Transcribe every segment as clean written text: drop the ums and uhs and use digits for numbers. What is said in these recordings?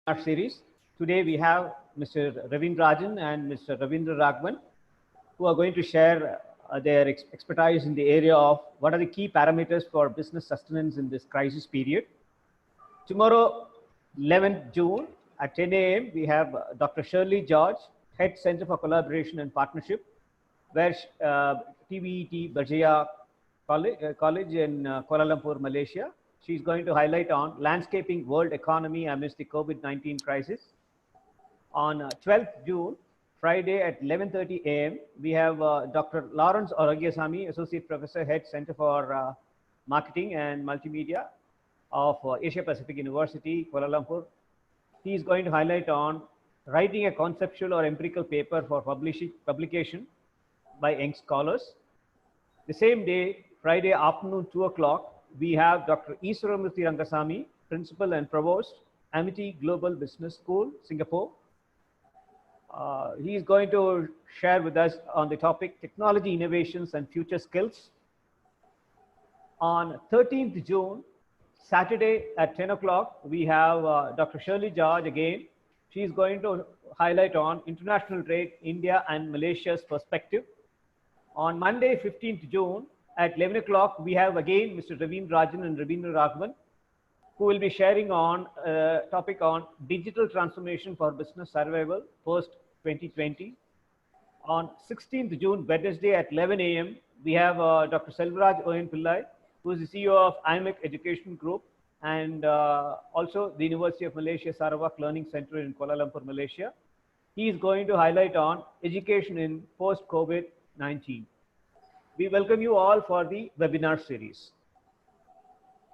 Our series. Today we have Mr. Ravindra Rajan and Mr. Ravindra Raghavan, who are going to share their expertise in the area of what are the key parameters for business sustenance in this crisis period. Tomorrow, 11th June at 10 a.m., we have Dr. Shirley George, Head Center for Collaboration and Partnership, where TVET Berjaya College in Kuala Lumpur, Malaysia. She's going to highlight on landscaping world economy amidst the COVID-19 crisis. On 12th June, Friday at 11:30 a.m., we have Dr. Lawrence Oragyasamy, Associate Professor, Head Center for Marketing and Multimedia of Asia Pacific University, Kuala Lumpur. He is going to highlight on writing a conceptual or empirical paper for publication by young scholars. The same day, Friday afternoon, 2 o'clock, we have Dr. Iswaramurthy Rangasamy, Principal and Provost, Amity Global Business School, Singapore. He is going to share with us on the topic technology innovations and future skills. On 13th June, Saturday at 10 o'clock, we have Dr. Shirley George again. She is going to highlight on international trade, India and Malaysia's perspective. On Monday, 15th June, at 11 o'clock, we have again Mr. Ravindra Rajan and Ravindra Raghavan, who will be sharing on a topic on digital transformation for business survival post 2020. On 16th June, Wednesday at 11 a.m., we have Dr. Selvaraj Oyen Pillai, who is the CEO of IMEC Education Group and also the University of Malaysia Sarawak Learning Center in Kuala Lumpur, Malaysia. He is going to highlight on education in post-COVID-19. We welcome you all for the webinar series.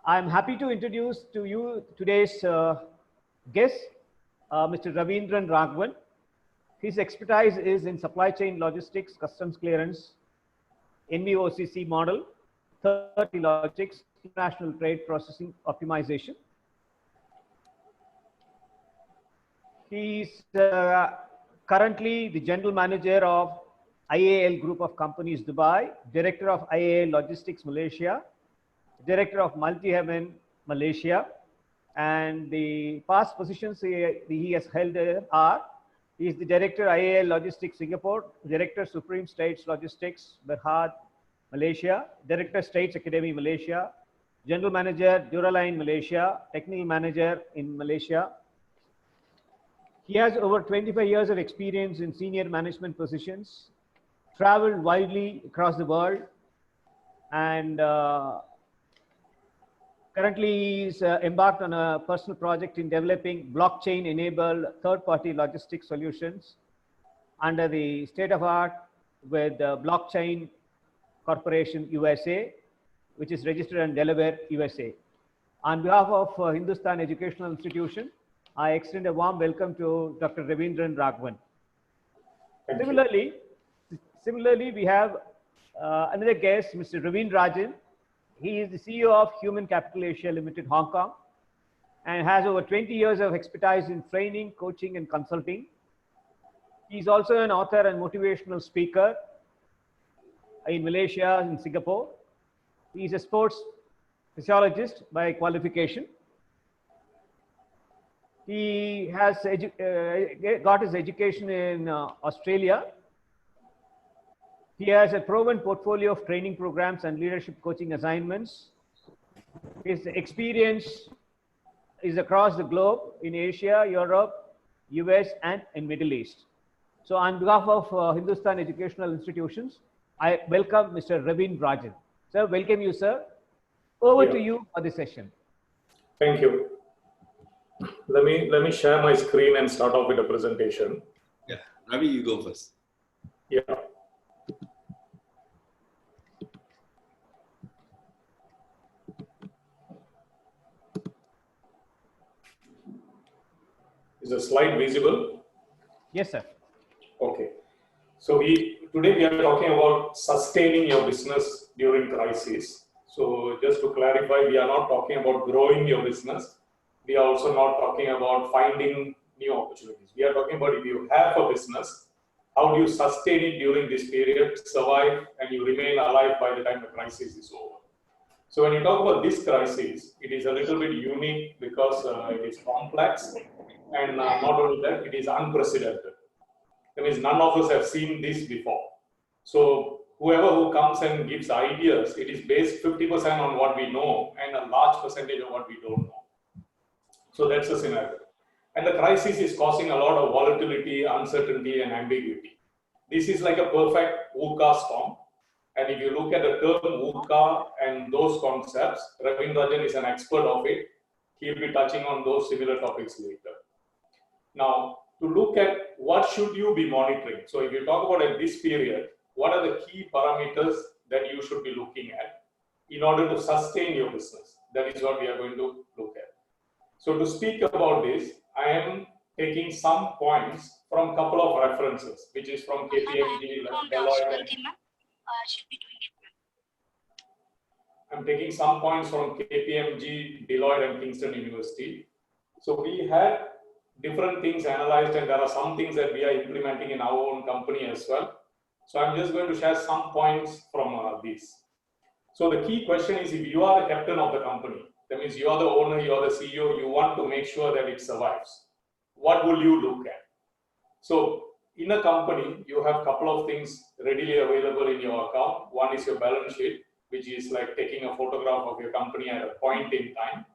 I'm happy to introduce to you today's guest, Mr. Ravindran Raghavan. His expertise is in supply chain logistics, customs clearance, NVOCC model, third-party logistics, international trade processing optimization. He's currently the general manager of IAL Group of Companies Dubai, Director of IAL Logistics Malaysia, Director of Multi-Heaven Malaysia, and the past positions he has held are, he is the Director IAL Logistics Singapore, Director Supreme States Logistics Berhad Malaysia, Director States Academy Malaysia, General Manager Duraline Malaysia, Technical Manager in Malaysia. He has over 25 years of experience in senior management positions, traveled widely across the world, and currently is embarked on a personal project in developing blockchain-enabled third-party logistics solutions under the state-of-art with Blockchain Corporation USA, which is registered in Delaware, USA. On behalf of Hindusthan Educational Institution, I extend a warm welcome to Dr. Ravindran Raghavan. Similarly, we have another guest, Mr. Ravindra Rajan. He is the CEO of Human Capital Asia Limited, Hong Kong, and has over 20 years of expertise in training, coaching, and consulting. He's also an author and motivational speaker in Malaysia and Singapore. He's a sports physiologist by qualification. He has got his education in Australia. He has a proven portfolio of training programs and leadership coaching assignments. His experience is across the globe in Asia, Europe, US, and in Middle East. So on behalf of Hindusthan Educational Institutions, I welcome Mr. Ravindra Rajan. Sir, welcome you, sir. Over to you for the session. Thank you. Let me share my screen and start off with a presentation. Yeah, Ravi, you go first. Yeah. Is the slide visible? Yes, sir. Okay. So today we are talking about sustaining your business during crisis. So just to clarify, we are not talking about growing your business. We are also not talking about finding new opportunities. We are talking about if you have a business, how do you sustain it during this period, survive, and you remain alive by the time the crisis is over. So when you talk about this crisis, it is a little bit unique because it is complex, and not only that, it is unprecedented. That means none of us have seen this before. So whoever who comes and gives ideas, it is based 50% on what we know and a large percentage of what we don't know. So that's the scenario. And the crisis is causing a lot of volatility, uncertainty, and ambiguity. This is like a perfect VUCA storm. And if you look at the term VUCA and those concepts, Ravin Rajan is an expert of it. He'll be touching on those similar topics later. Now, to look at what should you be monitoring. So if you talk about at this period, what are the key parameters that you should be looking at in order to sustain your business? That is what we are going to look at. So to speak about this, I am taking some points from a couple of references, which is from KPMG, Deloitte. I'm taking some points from KPMG, Deloitte, and Kingston University. So we had different things analyzed, and there are some things that we are implementing in our own company as well. So I'm just going to share some points from these. So the key question is, if you are the captain of the company, that means you are the owner, you are the CEO, you want to make sure that it survives. What will you look at? So in a company, you have a couple of things readily available in your account. One is your balance sheet, which is like taking a photograph of your company at a point in time.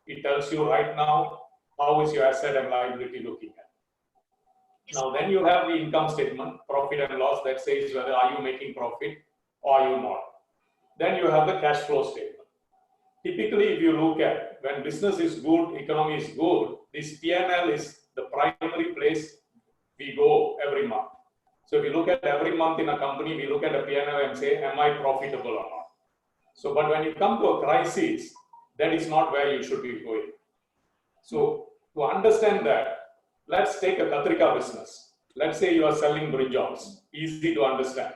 It tells you right now, how is your asset and liability looking at? Now, then you have the income statement, profit and loss, that says whether are you making profit or are you not. Then you have the cash flow statement. Typically, if you look at when business is good, economy is good, this P&L is the primary place we go every month. So if you look at every month in a company, we look at a P&L and say, am I profitable or not? So, but when you come to a crisis, that is not where you should be going. So to understand that, let's take a Katrika business. Let's say you are selling brinjals, easy to understand.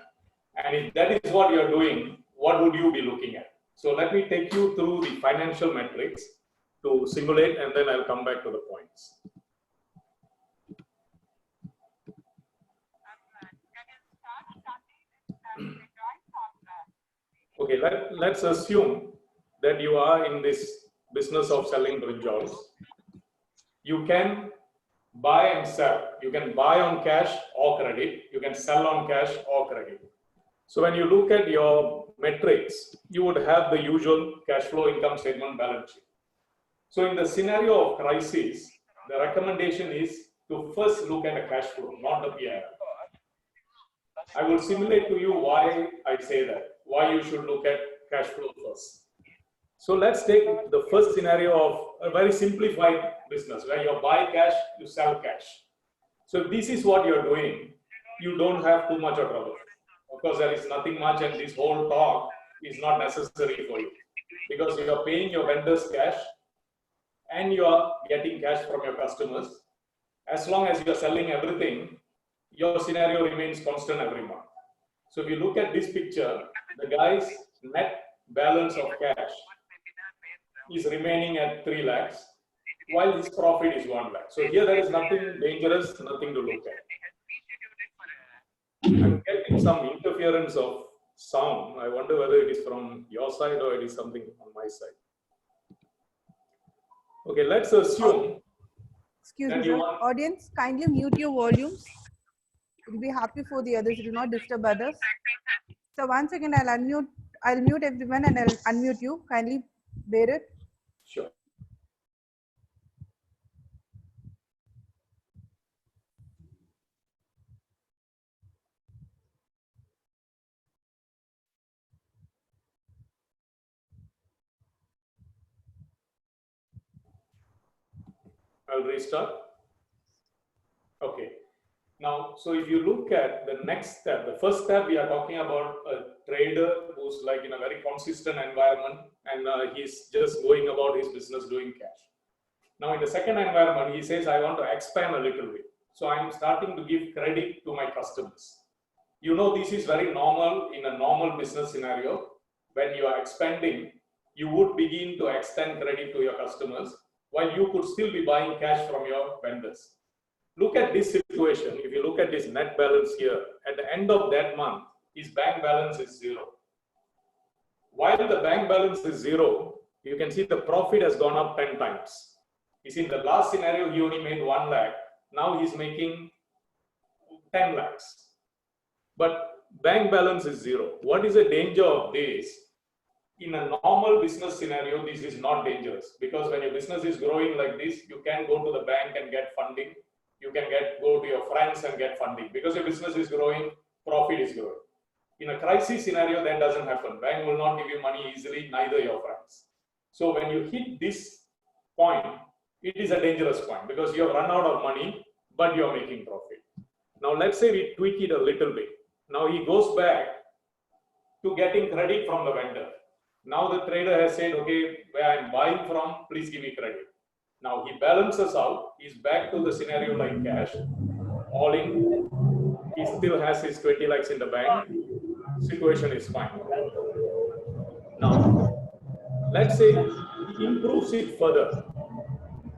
And if that is what you're doing, what would you be looking at? So let me take you through the financial metrics to simulate, and then I'll come back to the points. Okay, let's assume that you are in this business of selling brinjals. You can buy and sell. You can buy on cash or credit. You can sell on cash or credit. So when you look at your metrics, you would have the usual cash flow, income statement, balance sheet. So in the scenario of crisis, the recommendation is to first look at the cash flow, not the P&L. I will simulate to you why I say that, why you should look at cash flow first. So let's take the first scenario of a very simplified business where you buy cash, you sell cash. So if this is what you're doing, you don't have too much of trouble. Of course, there is nothing much, and this whole talk is not necessary for you because you are paying your vendors cash and you are getting cash from your customers. As long as you are selling everything, your scenario remains constant every month. So if you look at this picture, the guy's net balance of cash is remaining at 3 lakhs, while his profit is 1 lakh. So here there is nothing dangerous, nothing to look at. I'm getting some interference of sound. I wonder whether it is from your side or it is something on my side. Okay, let's assume. Excuse me, sir. Audience, kindly mute your volumes. It will be happy for the others. Do not disturb others. So once again, I'll mute everyone and I'll unmute you. Kindly bear it. Sure. I'll restart. Okay. Now, so if you look at the next step, the first step, we are talking about a trader who's like in a very consistent environment and he's just going about his business doing cash. Now, in the second environment, he says, I want to expand a little bit. So I'm starting to give credit to my customers. You know, this is very normal in a normal business scenario. When you are expanding, you would begin to extend credit to your customers while you could still be buying cash from your vendors. Look at this situation. If you look at this net balance here, at the end of that month, his bank balance is 0. while the bank balance is 0, you can see the profit has gone up 10 times. You see, in the last scenario, he only made 1 lakh. Now he's making 10 lakhs. But bank balance is 0. What is the danger of this? In a normal business scenario, this is not dangerous, because when your business is growing like this, you can go to the bank and get funding. You can go to your friends and get funding, because your business is growing, profit is growing. In a crisis scenario, that doesn't happen. Bank will not give you money easily, neither your friends. So when you hit this point, it is a dangerous point, because you have run out of money, but you are making profit. Now let's say we tweak it a little bit. Now he goes back to getting credit from the vendor. Now the trader has said, okay, where I'm buying from, please give me credit. Now he balances out, he's back to the scenario like cash, all in, he still has his 20 lakhs in the bank, situation is fine. Now, let's say he improves it further.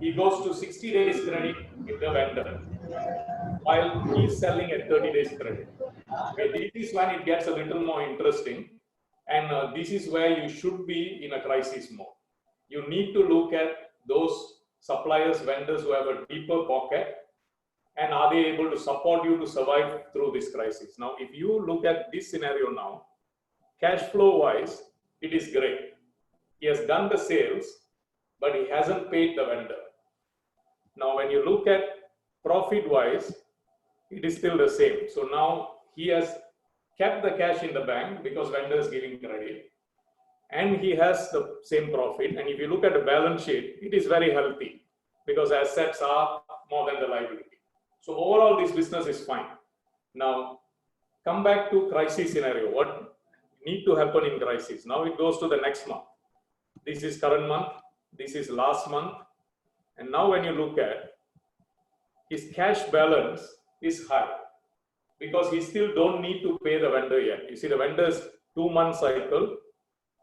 He goes to 60 days credit with the vendor, while he's selling at 30 days credit. Okay, this is when it gets a little more interesting, and this is where you should be in a crisis mode. You need to look at those suppliers, vendors who have a deeper pocket, and are they able to support you to survive through this crisis. Now, if you look at this scenario now, cash flow wise, it is great. He has done the sales, but he hasn't paid the vendor. Now, when you look at profit wise, it is still the same. So now he has kept the cash in the bank because vendor is giving credit, and he has the same profit. And if you look at the balance sheet, it is very healthy because assets are more than the liability. So overall, this business is fine. Now, come back to crisis scenario. What need to happen in crisis? Now it goes to the next month. This is current month. This is last month. And now when you look at his cash balance is high because he still don't need to pay the vendor yet. You see, the vendor's 2-month cycle,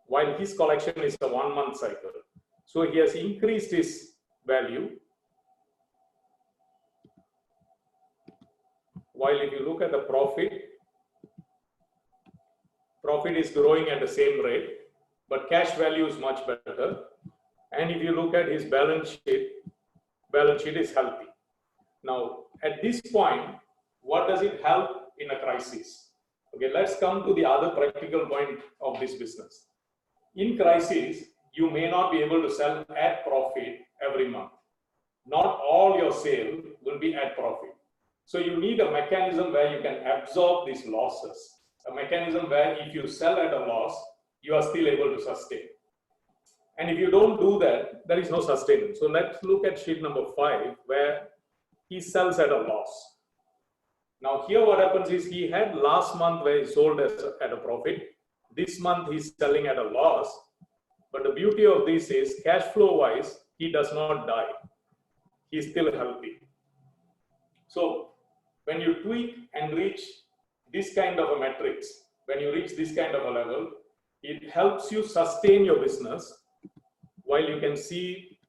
while his collection is a 1-month cycle. So he has increased his value. While if you look at the profit is growing at the same rate, but cash value is much better. And if you look at his balance sheet is healthy. Now, at this point, what does it help in a crisis? Okay, let's come to the other practical point of this business. In crisis, you may not be able to sell at profit every month. Not all your sale will be at profit. So you need a mechanism where you can absorb these losses. A mechanism where if you sell at a loss, you are still able to sustain. And if you don't do that, there is no sustenance. So let's look at sheet number 5, where he sells at a loss. Now here what happens is he had last month where he sold at a profit. This month he's selling at a loss. But the beauty of this is cash flow wise, he does not die. He's still healthy. So when you tweak and reach this kind of a metrics, when you reach this kind of a level, it helps you sustain your business. While you can see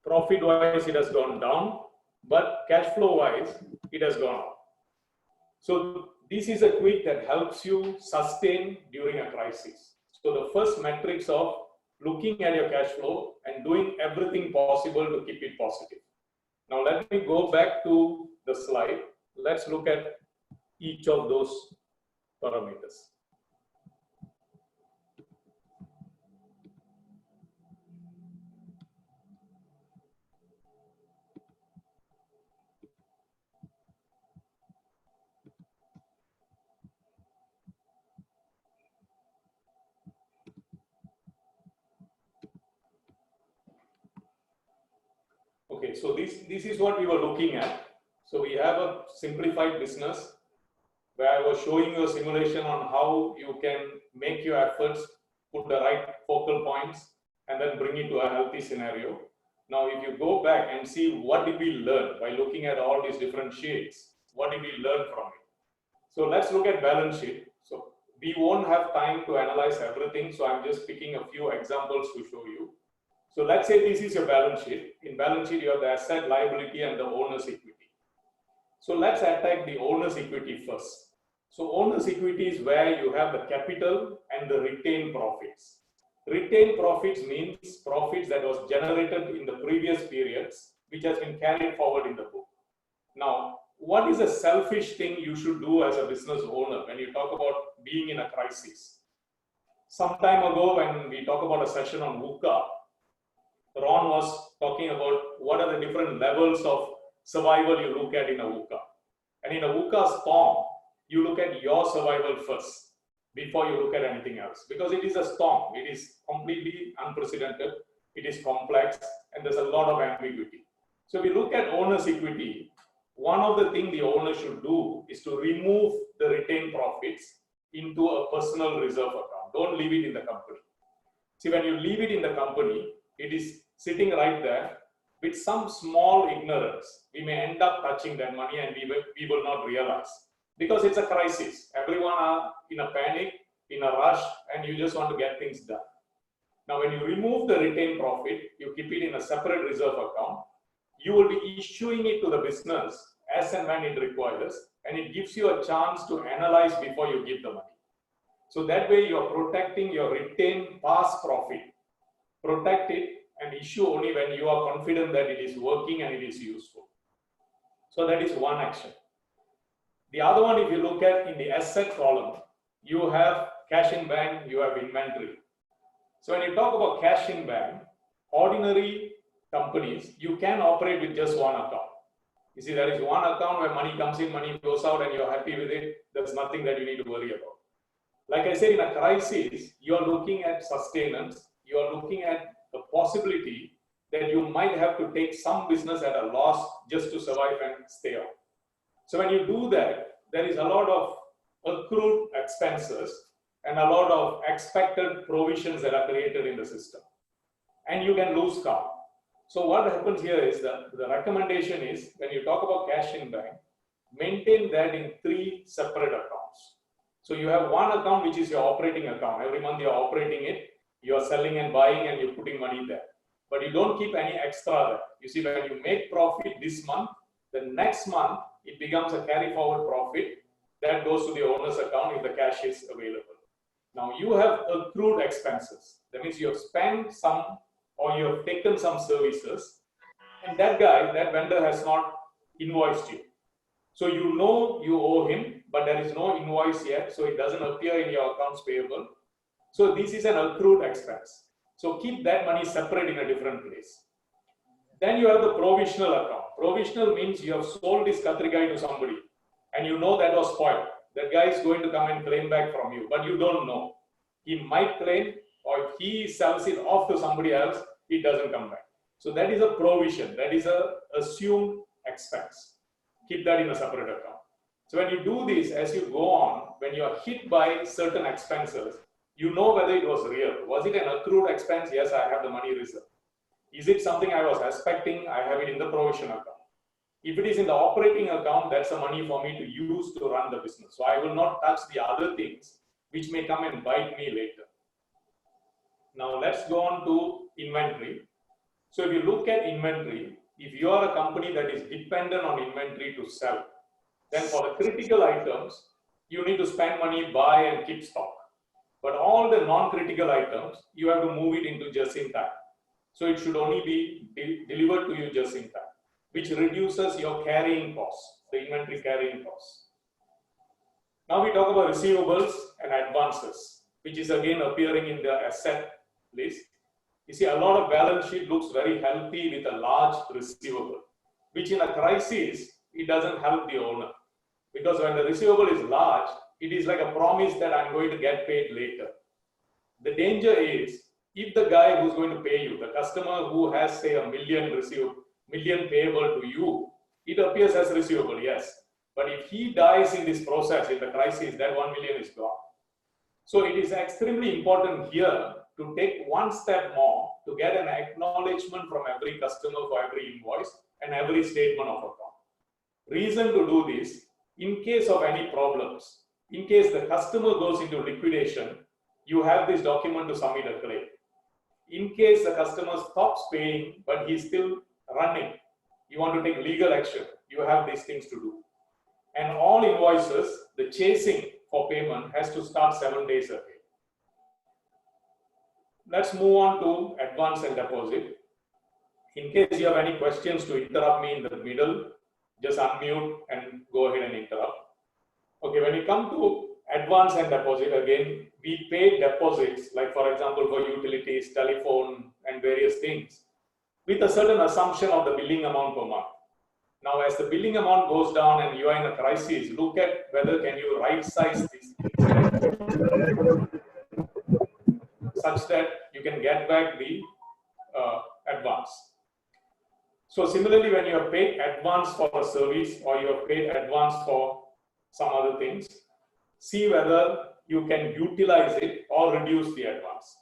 profit wise it has gone down, but cash flow wise it has gone up. So this is a tweak that helps you sustain during a crisis. So the first metrics of looking at your cash flow and doing everything possible to keep it positive. Now let me go back to the slide. Let's look at each of those parameters. Okay, so this is what we were looking at. So we have a simplified business where I was showing you a simulation on how you can make your efforts, put the right focal points, and then bring it to a healthy scenario. Now, if you go back and see what did we learn by looking at all these different sheets, what did we learn from it? So let's look at balance sheet. So we won't have time to analyze everything. So I'm just picking a few examples to show you. So let's say this is your balance sheet. In balance sheet, you have the asset, liability, and the owner's equity. So let's attack the owner's equity first. So owner's equity is where you have the capital and the retained profits. Retained profits means profits that was generated in the previous periods, which has been carried forward in the book. Now, what is a selfish thing you should do as a business owner when you talk about being in a crisis? Some time ago, when we talk about a session on VUCA, Ron was talking about what are the different levels of survival you look at in a VUCA. And in a VUCA storm, you look at your survival first before you look at anything else. Because it is a storm, it is completely unprecedented, it is complex, and there's a lot of ambiguity. So if we look at owner's equity, one of the things the owner should do is to remove the retained profits into a personal reserve account. Don't leave it in the company. See, when you leave it in the company, it is sitting right there with some small ignorance. We may end up touching that money and we will not realize. Because it's a crisis. Everyone are in a panic, in a rush, and you just want to get things done. Now, when you remove the retained profit, you keep it in a separate reserve account, you will be issuing it to the business as and when it requires, and it gives you a chance to analyze before you give the money. So that way you are protecting your retained past profit. Protect it and issue only when you are confident that it is working and it is useful. So that is one action. The other one, if you look at in the asset column, you have cash in bank, you have inventory. So when you talk about cash in bank, ordinary companies, you can operate with just one account. You see, there is one account where money comes in, money goes out, and you're happy with it. There's nothing that you need to worry about. Like I said, in a crisis, you're looking at sustenance. You're looking at the possibility that you might have to take some business at a loss just to survive and stay on. So when you do that, there is a lot of accrued expenses and a lot of expected provisions that are created in the system. And you can lose count. So what happens here is that the recommendation is when you talk about cash in bank, maintain that in 3 separate accounts. So you have one account which is your operating account. Every month you're operating it, you're selling and buying and you're putting money there. But you don't keep any extra there. You see, when you make profit this month, the next month it becomes a carry forward profit that goes to the owner's account if the cash is available. Now you have accrued expenses. That means you have spent some or you have taken some services and that guy, that vendor has not invoiced you. So you know you owe him, but there is no invoice yet, so it doesn't appear in your accounts payable. So this is an accrued expense. So keep that money separate in a different place. Then you have the provisional account. Provisional means you have sold this Katrikai to somebody and you know that was spoiled. That guy is going to come and claim back from you, but you don't know. He might claim, or if he sells it off to somebody else, it doesn't come back. So that is a provision. That is a assumed expense. Keep that in a separate account. So when you do this, as you go on, when you are hit by certain expenses, you know whether it was real. Was it an accrued expense? Yes, I have the money reserved. Is it something I was expecting? I have it in the provision account. If it is in the operating account, that's the money for me to use to run the business. So I will not touch the other things which may come and bite me later. Now let's go on to inventory. So if you look at inventory, if you are a company that is dependent on inventory to sell, then for the critical items, you need to spend money, buy and keep stock. But all the non-critical items, you have to move it into just in time. So it should only be delivered to you just in time, which reduces your carrying costs, the inventory carrying costs. Now we talk about receivables and advances, which is again appearing in the asset list. You see, a lot of balance sheet looks very healthy with a large receivable, which in a crisis, it doesn't help the owner. Because when the receivable is large, it is like a promise that I'm going to get paid later. The danger is, if the guy who's going to pay you, the customer who has, say, $1 million payable to you, it appears as receivable, yes. But if he dies in this process, in the crisis, that 1 million is gone. So it is extremely important here to take one step more to get an acknowledgement from every customer for every invoice and every statement of account. Reason to do this, in case of any problems, in case the customer goes into liquidation, you have this document to submit a claim. In case the customer stops paying, but he's still running, you want to take legal action, you have these things to do. And all invoices, the chasing for payment has to start 7 days ahead. Let's move on to advance and deposit. In case you have any questions to interrupt me in the middle, just unmute and go ahead and interrupt. Okay, when we come to advance and deposit, again, we pay deposits, like for example, for utilities, telephone, and various things, with a certain assumption of the billing amount per month. Now, as the billing amount goes down and you are in a crisis, look at whether can you right size these things such that you can get back the advance. So similarly, when you have paid advance for a service or you have paid advance for some other things, see whether you can utilize it or reduce the advance.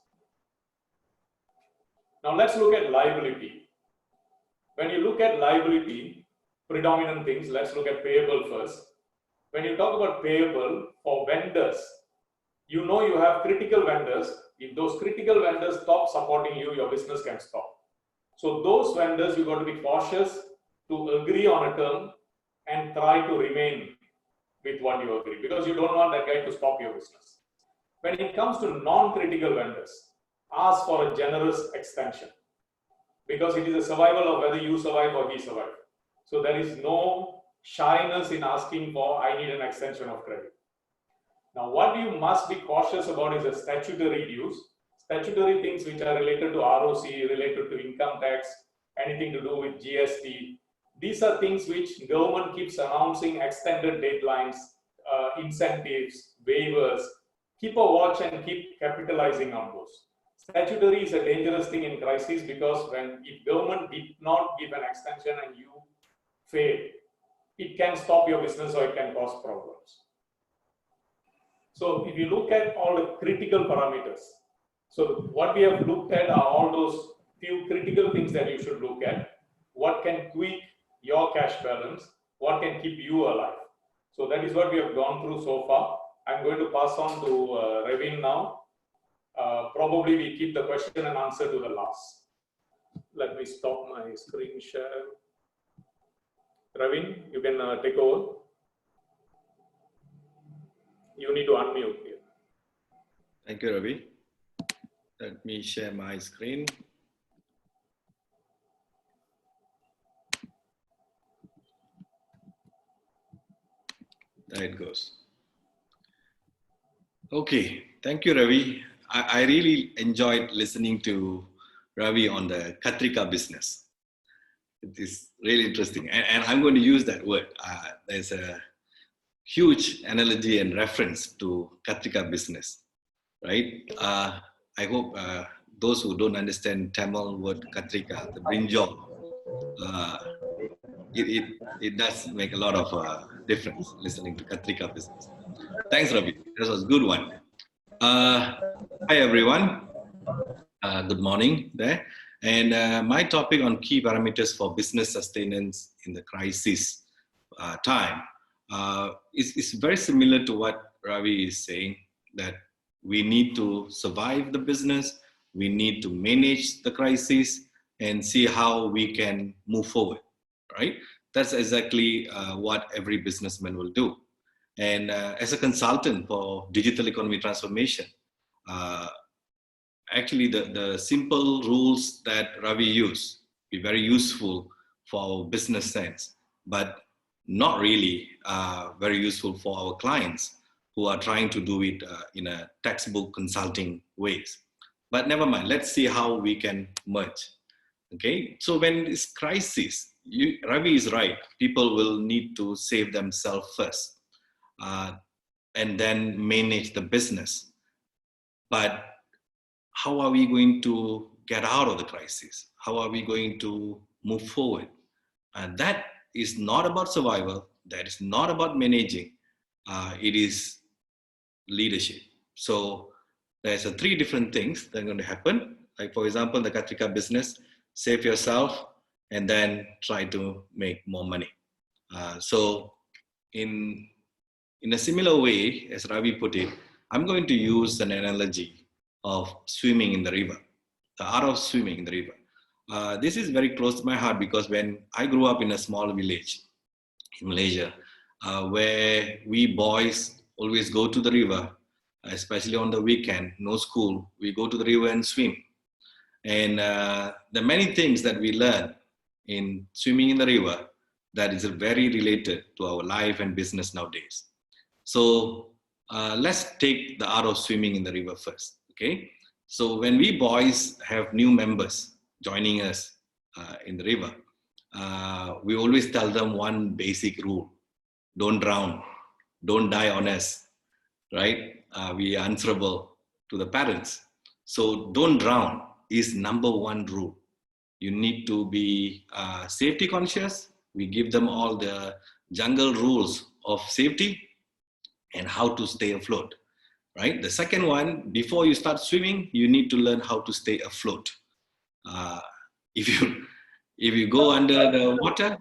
Now let's look at liability. When you look at liability, predominant things, let's look at payable first. When you talk about payable for vendors, you know you have critical vendors. If those critical vendors stop supporting you, your business can stop. So those vendors, you've got to be cautious to agree on a term and try to remain with what you agree, because you don't want that guy to stop your business. When it comes to non-critical vendors, ask for a generous extension, because it is a survival of whether you survive or he survives. So there is no shyness in asking for, I need an extension of credit. Now, what you must be cautious about is the statutory dues, statutory things which are related to ROC, related to income tax, anything to do with GST. These are things which government keeps announcing, extended deadlines, incentives, waivers. Keep a watch and keep capitalizing on those. Statutory is a dangerous thing in crisis, because if government did not give an extension and you fail, it can stop your business or it can cause problems. So if you look at all the critical parameters, so what we have looked at are all those few critical things that you should look at. What can tweak your cash balance? What can keep you alive? So that is what we have gone through so far. I'm going to pass on to Ravin now. Probably we keep the question and answer to the last. Let me stop my screen share. Ravin, you can take over. You need to unmute here. Thank you, Ravi. Let me share my screen. There it goes. Okay, thank you, Ravi. I really enjoyed listening to Ravi on the Katrika business. It is really interesting. And I'm going to use that word. There's a huge analogy and reference to Katrika business, right? I hope those who don't understand Tamil word Katrika, the brinjal, it does make a lot of difference listening to Katrika business. Thanks, Ravi. That was a good one. Hi, everyone. Good morning there. And my topic on key parameters for business sustenance in the crisis time is very similar to what Ravi is saying, that we need to survive the business, we need to manage the crisis and see how we can move forward, right? That's exactly what every businessman will do. And as a consultant for digital economy transformation, actually the simple rules that Ravi used be very useful for our business sense, but not really very useful for our clients who are trying to do it in a textbook consulting ways. But never mind, let's see how we can merge. Okay, so when it's crisis, Ravi is right, people will need to save themselves first and then manage the business. But how are we going to get out of the crisis? How are we going to move forward? And that is not about survival, that is not about managing, it is leadership. So there's three different things that are going to happen. Like for example, the Katrika business, save yourself and then try to make more money. So in a similar way, as Ravi put it, I'm going to use an analogy of swimming in the river, the art of swimming in the river. This is very close to my heart because when I grew up in a small village in Malaysia, where we boys always go to the river, especially on the weekend, no school, we go to the river and swim. And there are many things that we learn in swimming in the river that is very related to our life and business nowadays. So let's take the art of swimming in the river first, okay? So when we boys have new members joining us in the river, we always tell them one basic rule: don't drown, don't die on us, right? We are answerable to the parents. So don't drown is number one rule. You need to be safety conscious. We give them all the jungle rules of safety and how to stay afloat, right? The second one, before you start swimming, you need to learn how to stay afloat. If you go under the water,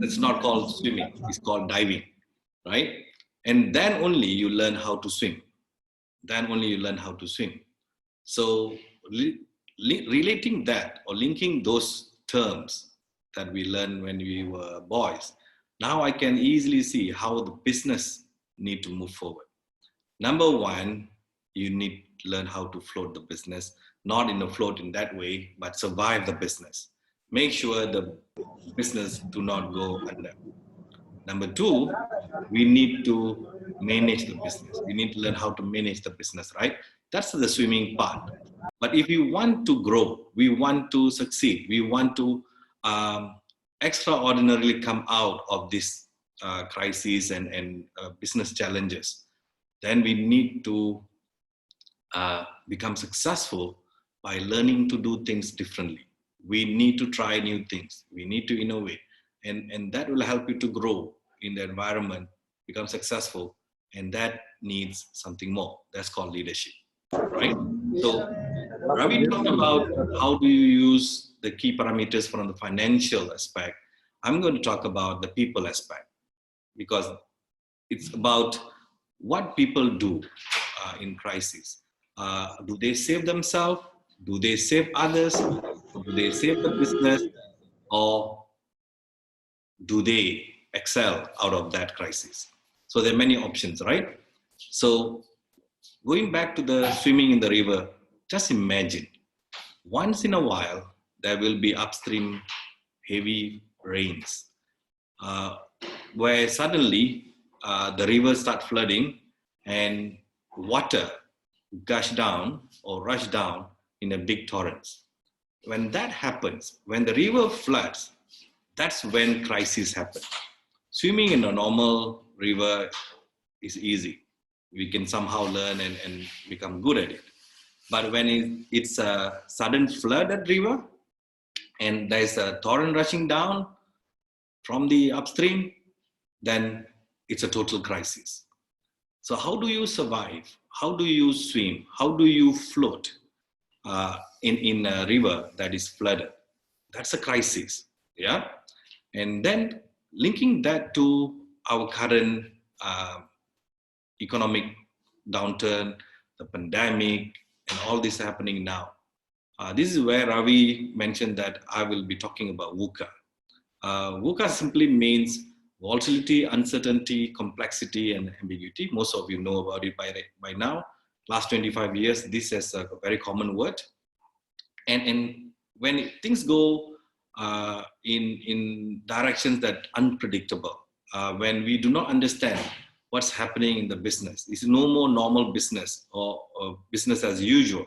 it's not called swimming, it's called diving, right? And then only you learn how to swim. Then only you learn how to swim. So relating that or linking those terms that we learned when we were boys, now I can easily see how the business need to move forward. Number one, you need to learn how to float the business, not in a float in that way, but survive the business. Make sure the business do not go under. Number two, we need to manage the business. We need to learn how to manage the business, right? That's the swimming part. But if we want to grow, we want to succeed, we want to extraordinarily come out of this crisis and business challenges, then we need to become successful by learning to do things differently. We need to try new things. We need to innovate. And that will help you to grow in the environment, become successful, and that needs something more. That's called leadership, right? So Ravi talked about how do you use the key parameters from the financial aspect. I'm going to talk about the people aspect, because it's about what people do in crisis. Do they save themselves? Do they save others? Do they save the business? Or do they excel out of that crisis? So there are many options, right? So going back to the swimming in the river, just imagine once in a while there will be upstream heavy rains where suddenly the rivers start flooding and water gush down or rush down in a big torrents. When that happens, when the river floods, that's when crises happen. Swimming in a normal river is easy. We can somehow learn and become good at it. But when it's a sudden flooded river and there's a torrent rushing down from the upstream, then it's a total crisis. So how do you survive? How do you swim? How do you float in a river that is flooded? That's a crisis, yeah? And then linking that to our current economic downturn, the pandemic, and all this happening now. This is where Ravi mentioned that I will be talking about VUCA. VUCA simply means volatility, uncertainty, complexity, and ambiguity. Most of you know about it by now. Last 25 years, this is a very common word. And when things go in directions that are unpredictable, when we do not understand what's happening in the business, it's no more normal business or business as usual.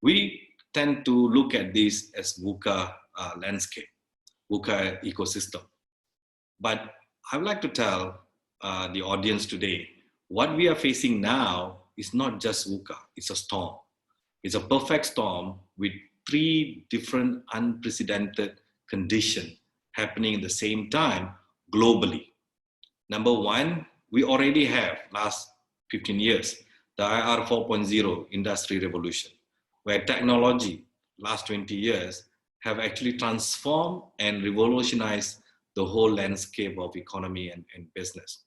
We tend to look at this as VUCA landscape, VUCA ecosystem. But I would like to tell the audience today, what we are facing now is not just VUCA, it's a storm. It's a perfect storm with 3 different unprecedented conditions happening at the same time globally. Number one, we already have, last 15 years, the IR 4.0 industry revolution, where technology, last 20 years, have actually transformed and revolutionized the whole landscape of economy and business.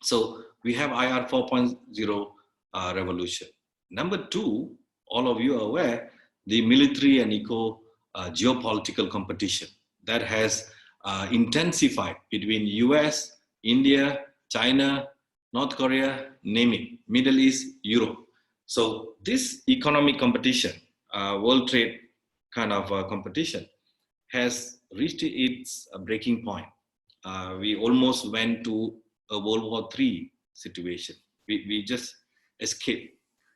So we have IR 4.0 revolution. Number two, all of you are aware, the military and geopolitical competition that has intensified between US India, China, North Korea, name it, Middle East, Europe. So this economic competition, world trade kind of competition, has reached its breaking point. We almost went to a World War III situation. We just escaped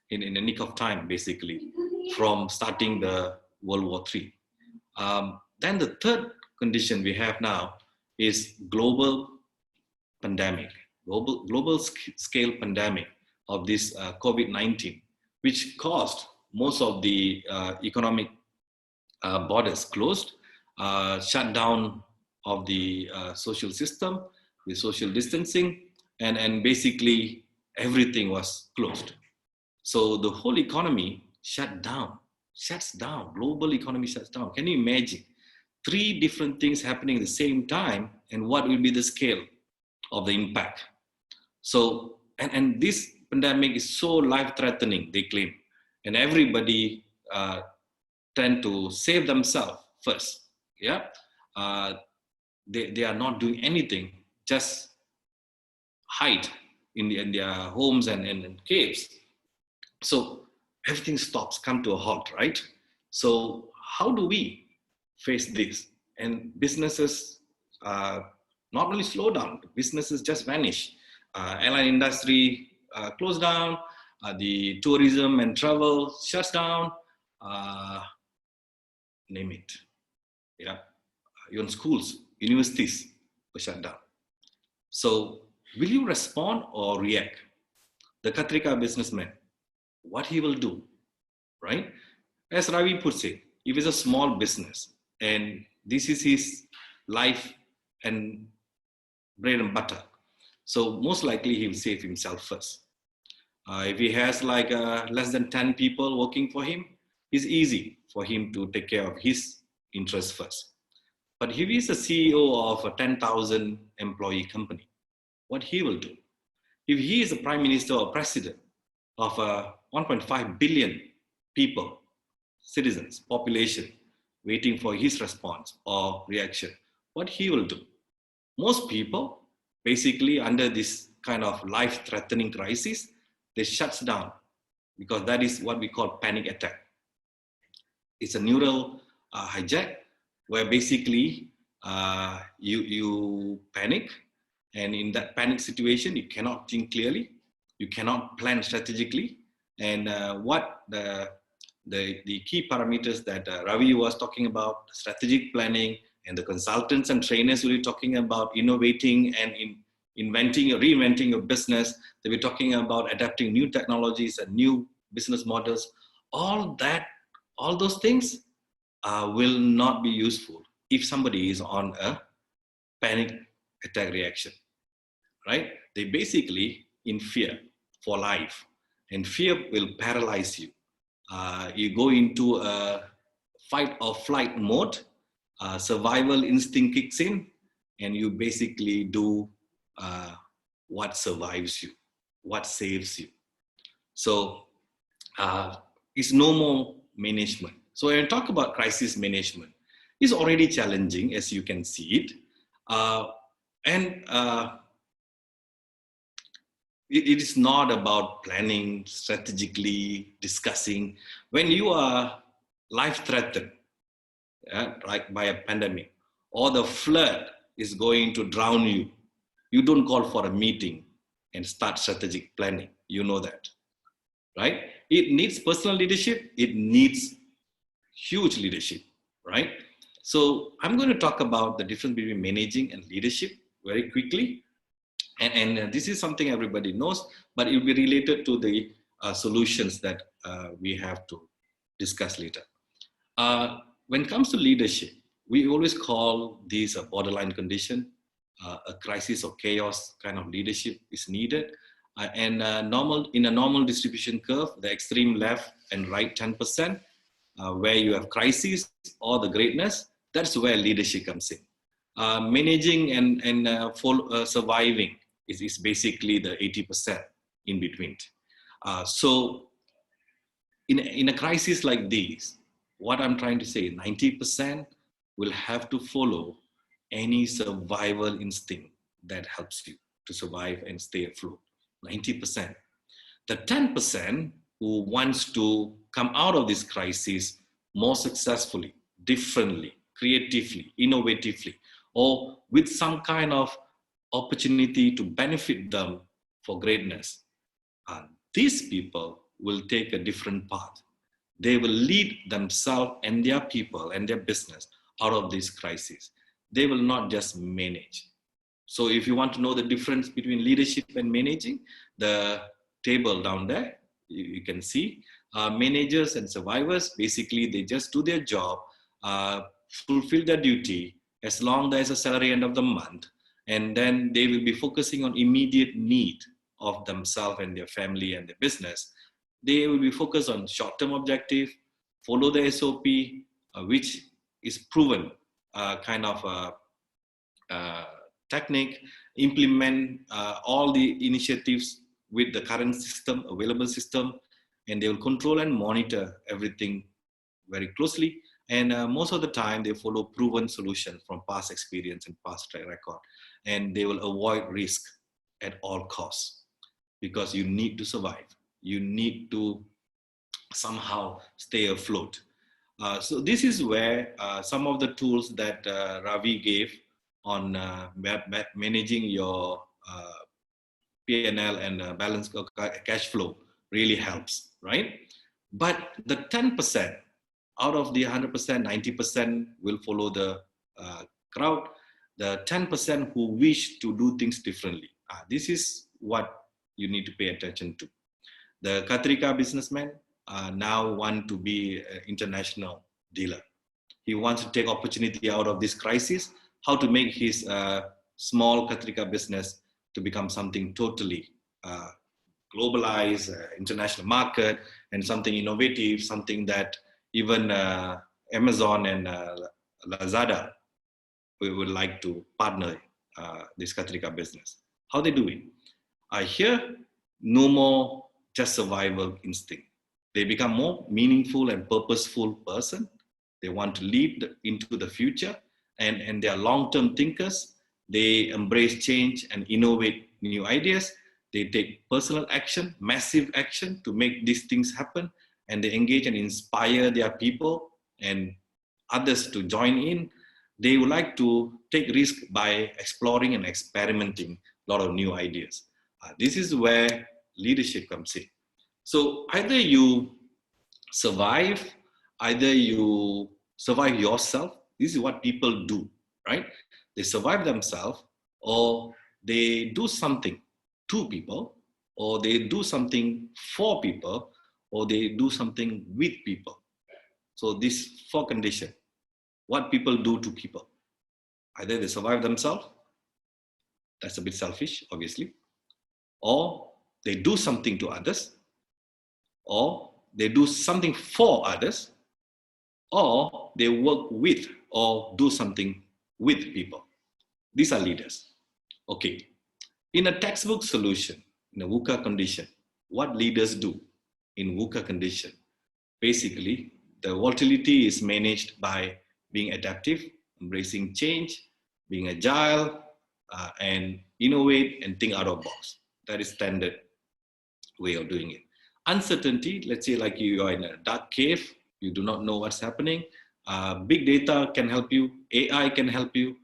in a nick of time, basically, from starting the World War III. Then the third condition we have now is global pandemic, global scale pandemic of this COVID-19, which caused most of the economic borders closed, shut down of the social system, the social distancing, and basically everything was closed. So the whole economy shuts down, global economy shuts down. Can you imagine? 3 different things happening at the same time, and what will be the scale of the impact? So, and this pandemic is so life-threatening, they claim, and everybody tend to save themselves first. Yeah, they are not doing anything, just hide in their homes and caves. So everything stops, come to a halt, right? So how do we face this? And businesses not only slow down, businesses just vanish. Airline industry closed down, the tourism and travel shuts down, name it. Yeah, even schools, universities were shut down. So will you respond or react? The Katrika businessman, what he will do, right? As Ravi puts it, if it's a small business and this is his life and bread and butter, so most likely he will save himself first. If he has like less than 10 people working for him, it's easy for him to take care of his interests first. But if he's a CEO of a 10,000 employee company, what he will do? If he is a prime minister or president of a 1.5 billion people, citizens, population, waiting for his response or reaction, what he will do? Most people, basically under this kind of life-threatening crisis, they shuts down, because that is what we call panic attack. It's a neural hijack where basically you panic, and in that panic situation, you cannot think clearly, you cannot plan strategically, and what the key parameters that Ravi was talking about, strategic planning, and the consultants and trainers will be talking about innovating and inventing or reinventing your business. They'll be talking about adapting new technologies and new business models. All those things will not be useful if somebody is on a panic attack reaction, right? They basically in fear for life, and fear will paralyze you. You go into a fight or flight mode, survival instinct kicks in, and you basically do what survives you, what saves you. So it's no more management. So when I talk about crisis management, it's already challenging, as you can see it. It is not about planning, strategically discussing. When you are life-threatened, like by a pandemic, or the flood is going to drown you, you don't call for a meeting and start strategic planning. You know that, right? It needs personal leadership. It needs huge leadership, right? So I'm going to talk about the difference between managing and leadership very quickly. And this is something everybody knows, but it will be related to the solutions that we have to discuss later. When it comes to leadership, we always call this a borderline condition. A crisis or chaos kind of leadership is needed. In a normal distribution curve, the extreme left and right 10%, where you have crisis or the greatness, that's where leadership comes in. Managing and surviving is basically the 80% in between. So in a crisis like this, what I'm trying to say, 90% will have to follow any survival instinct that helps you to survive and stay afloat. 90%. The 10% who wants to come out of this crisis more successfully, differently, creatively, innovatively, or with some kind of opportunity to benefit them for greatness. These people will take a different path. They will lead themselves and their people and their business out of this crisis. They will not just manage. So if you want to know the difference between leadership and managing, the table down there, you can see managers and survivors, basically they just do their job, fulfill their duty as long as there's a salary end of the month, and then they will be focusing on immediate need of themselves and their family and their business. They will be focused on short-term objective, follow the SOP, which is proven kind of technique, implement all the initiatives with the current system, available system, and they will control and monitor everything very closely. And most of the time, they follow proven solution from past experience and past track record. And they will avoid risk at all costs because you need to survive. You need to somehow stay afloat. So this is where some of the tools that Ravi gave on managing your P&L and balance cash flow really helps, right? But the 10% out of the 100%, 90% will follow the crowd. The 10% who wish to do things differently. This is what you need to pay attention to. The Katrika businessman now want to be an international dealer. He wants to take opportunity out of this crisis, how to make his small Katrika business to become something totally globalized, international market, and something innovative, something that even Amazon and Lazada would like to partner this Katrika business. How they do it? Here, no more just survival instinct. They become more meaningful and purposeful person. They want to lead into the future, and they are long-term thinkers. They embrace change and innovate new ideas. They take personal action, massive action to make these things happen, and they engage and inspire their people and others to join in. They would like to take risk by exploring and experimenting a lot of new ideas. This is where leadership comes in. So either you survive, either you survive yourself. This is what people do, right? They survive themselves, or they do something to people, or they do something for people, or they do something with people. So these four conditions, what people do to people. Either they survive themselves, that's a bit selfish, obviously, or they do something to others, or they do something for others, or they work with or do something with people. These are leaders. Okay. In a textbook solution, in a VUCA condition, what leaders do in VUCA condition? Basically, the volatility is managed by being adaptive, embracing change, being agile, and innovate and think out of box. That is standard way of doing it. Uncertainty, let's say like you are in a dark cave, you do not know what's happening. Big data can help you, AI can help you,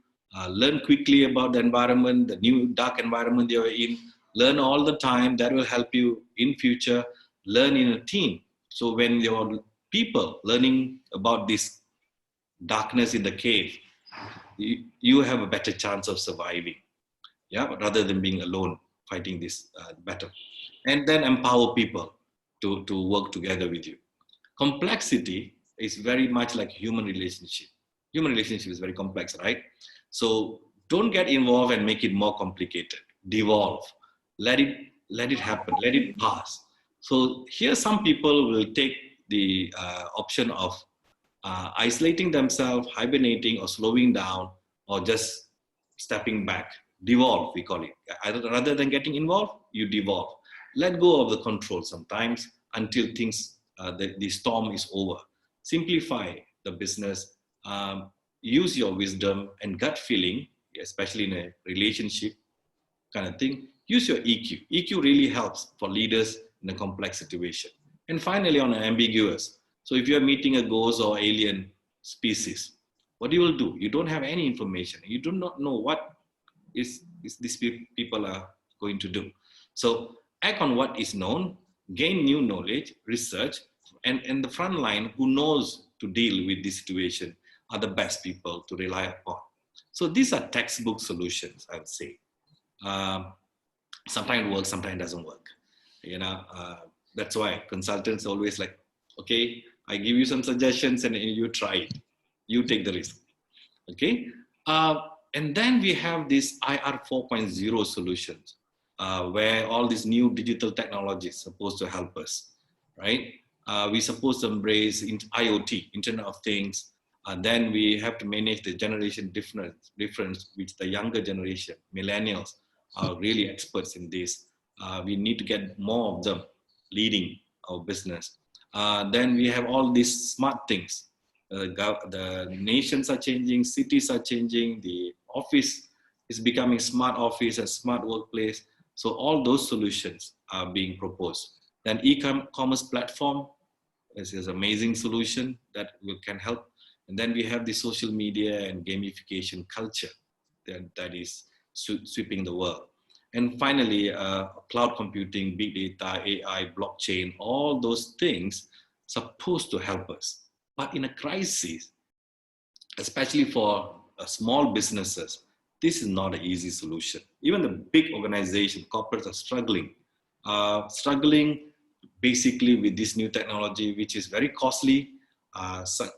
learn quickly about the environment, the new dark environment you're in, learn all the time, that will help you in future, learn in a team. So when your people learning about this darkness in the cave, you have a better chance of surviving, yeah, rather than being alone fighting this battle. And then empower people to work together with you. Complexity is very much like human relationship. Human relationship is very complex, right? So don't get involved and make it more complicated. Devolve. Let it happen. Let it pass. So here some people will take the option of isolating themselves, hibernating, or slowing down, or just stepping back. Devolve, we call it. Rather than getting involved, you devolve. Let go of the control sometimes until things, the storm is over. Simplify the business. Use your wisdom and gut feeling, especially in a relationship, kind of thing. Use your EQ. EQ really helps for leaders in a complex situation. And finally, on ambiguous. So if you're meeting a ghost or alien species, what you will do? You don't have any information. You do not know what is these people are going to do. So act on what is known, gain new knowledge, research, and the front line who knows to deal with this situation are the best people to rely upon. So these are textbook solutions, I would say. Sometimes it works, sometimes it doesn't work. That's why consultants always like, okay, I give you some suggestions and you try it. You take the risk. Okay. And then we have this IR 4.0 solutions, where all these new digital technologies supposed to help us, right? We're supposed to embrace IoT, Internet of Things. Then we have to manage the generation difference, which the younger generation, millennials, are really experts in this. We need to get more of them leading our business. Then we have all these smart things. The nations are changing, cities are changing, the office is becoming smart office and smart workplace. So all those solutions are being proposed. Then e-commerce platform is an amazing solution that can help. And then we have the social media and gamification culture that is sweeping the world. And finally, cloud computing, big data, AI, blockchain, all those things supposed to help us. But in a crisis, especially for small businesses, this is not an easy solution. Even the big organizations, corporates are struggling basically with this new technology, which is very costly.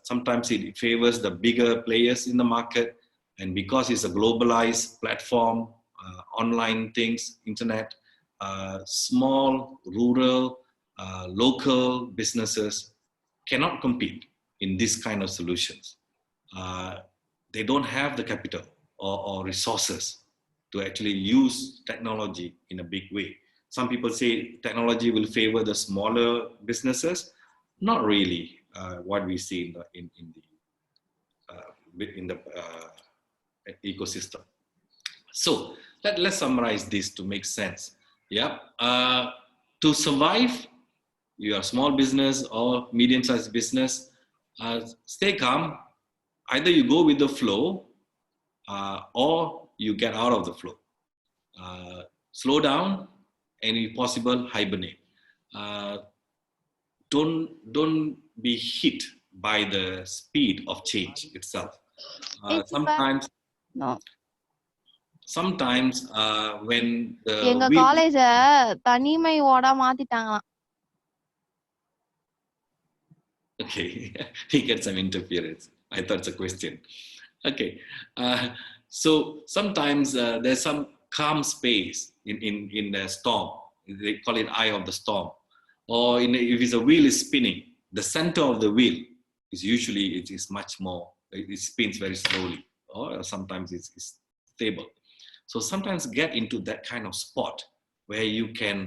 Sometimes it favors the bigger players in the market. And because it's a globalized platform, online things, internet, small, rural, local businesses cannot compete in this kind of solutions. They don't have the capital or resources to actually use technology in a big way. Some people say technology will favor the smaller businesses. Not really what we see in the ecosystem. So let's summarize this to make sense. Yeah, to survive, you are a small business or medium-sized business, stay calm. Either you go with the flow or you get out of the flow. Slow down and if possible, hibernate. Don't be hit by the speed of change itself. Sometimes when the college தனிமையோட மாத்திட்டாங்களாம். Okay, we get some interference. I thought it's a question. Okay, so sometimes there's some calm space in the storm. They call it eye of the storm. Or if it's a wheel is spinning, the center of the wheel is usually, it is much more, it spins very slowly, or sometimes it's stable. So sometimes get into that kind of spot where you can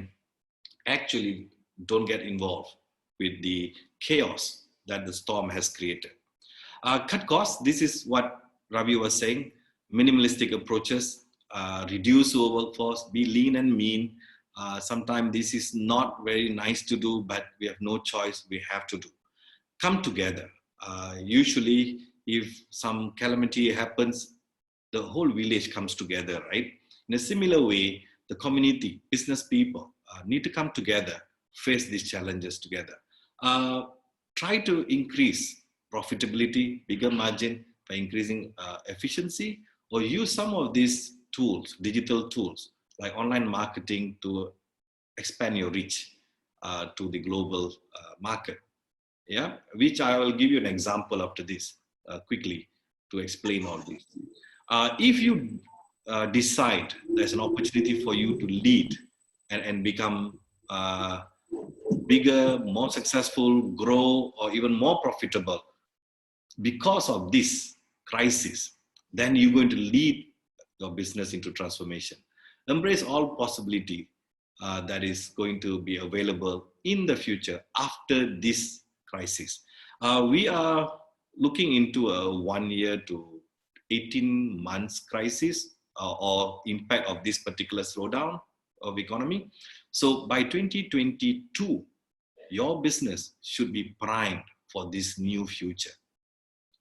actually don't get involved with the chaos that the storm has created. Cut costs, this is what Ravi was saying, minimalistic approaches, reduce your workforce, be lean and mean. Sometimes this is not very nice to do, but we have no choice, we have to do. Come together. Usually, if some calamity happens, the whole village comes together, right? In a similar way, the community, business people need to come together, face these challenges together. Try to increase profitability, bigger margin by increasing efficiency, or use some of these tools, digital tools, like online marketing to expand your reach to the global market. Yeah, which I will give you an example after this quickly to explain all this. If you decide there's an opportunity for you to lead and become bigger, more successful, grow, or even more profitable because of this crisis, then you're going to lead your business into transformation. Embrace all possibility that is going to be available in the future after this crisis. We are looking into a 1 year to 18 months crisis or impact of this particular slowdown of economy. So by 2022, your business should be primed for this new future.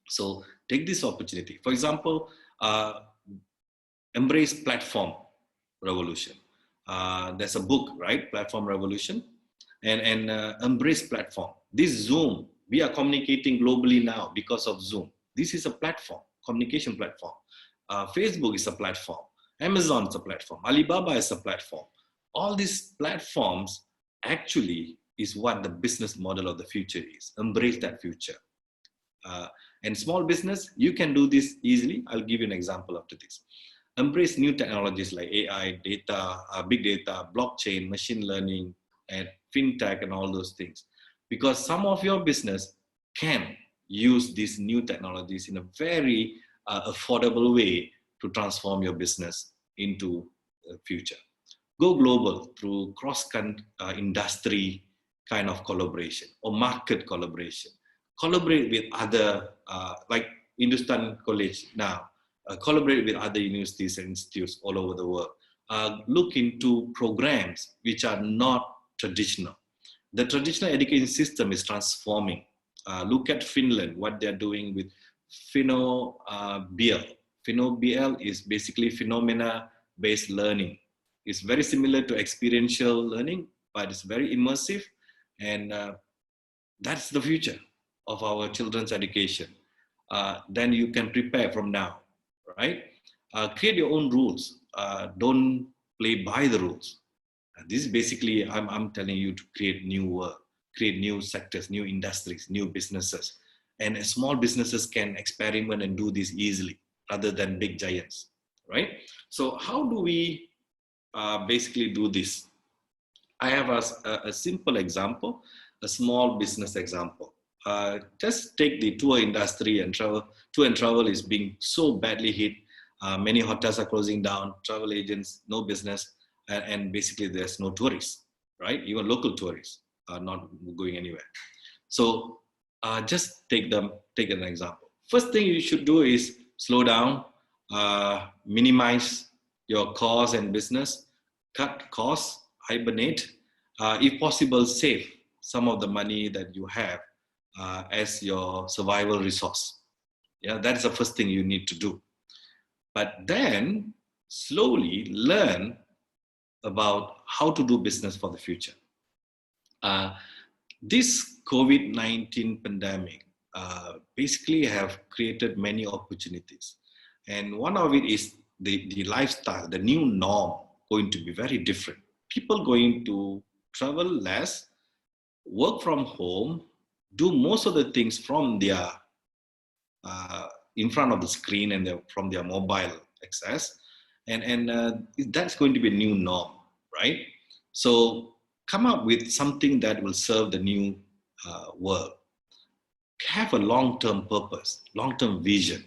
So take this opportunity. For example, embrace platform revolution. There's a book, right? Platform Revolution, and embrace platform. This Zoom, we are communicating globally now because of Zoom. This is a platform, communication platform. Facebook is a platform. Amazon is a platform. Alibaba is a platform. All these platforms actually is what the business model of the future is. Embrace that future. And small business, you can do this easily. I'll give you an example after this. Embrace new technologies like AI, data, big data, blockchain, machine learning, and fintech, and all those things. Because some of your business can use these new technologies in a very affordable way to transform your business into the future. Go global through cross-industry kind of collaboration or market collaboration. Collaborate with other, like Hindusthan College now, collaborate with other universities and institutes all over the world. Look into programs which are not traditional. The traditional education system is transforming. Look at Finland, what they're doing with PhenoBL. PhenoBL is basically phenomena-based learning. It's very similar to experiential learning, but it's very immersive, and that's the future of our children's education. Then you can prepare from now, right? Create your own rules. Don't play by the rules. This is basically, I'm telling you to create new work, create new sectors, new industries, new businesses. And small businesses can experiment and do this easily rather than big giants, right? So how do we basically do this? I have a simple example, a small business example. Just take the tour industry and travel. Tour and travel is being so badly hit. Many hotels are closing down, travel agents, no business, and basically there's no tourists, right? Even local tourists are not going anywhere. So just take an example. First thing you should do is slow down, minimize your costs and business, cut costs, hibernate, if possible, save some of the money that you have as your survival resource. Yeah, that's the first thing you need to do. But then slowly learn about how to do business for the future. This COVID-19 pandemic basically have created many opportunities. And one of it is the lifestyle, the new norm going to be very different. People going to travel less, work from home, do most of the things from their in front of the screen and from their mobile access, and that's going to be a new norm, right? So come up with something that will serve the new world. Have a long-term purpose, long-term vision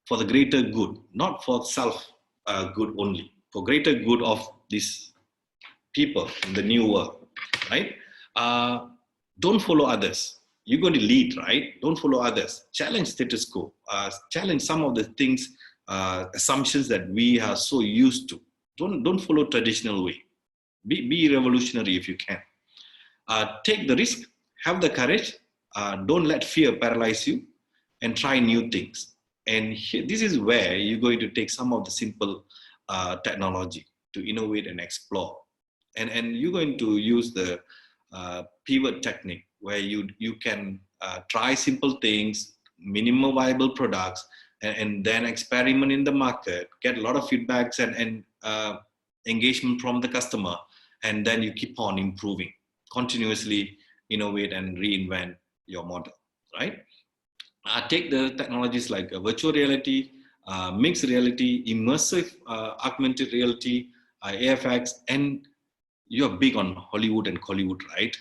for the greater good, not for self good only, for greater good of these people in the new world, right? Don't follow others. You're going to lead, right? Don't follow others. Challenge status quo. Challenge some of the things, assumptions that we are so used to. Don't follow traditional way. Be revolutionary if you can. Take the risk. Have the courage. Don't let fear paralyze you, and try new things. And this is where you're going to take some of the simple technology to innovate and explore. And you're going to use the pivot technique, where you can try simple things, minimum viable products, and then experiment in the market, get a lot of feedbacks and engagement from the customer, and then you keep on improving, continuously innovate and reinvent your model, right? Take the technologies like virtual reality, mixed reality, immersive augmented reality, AFX, and you're big on Hollywood and Collywood, right?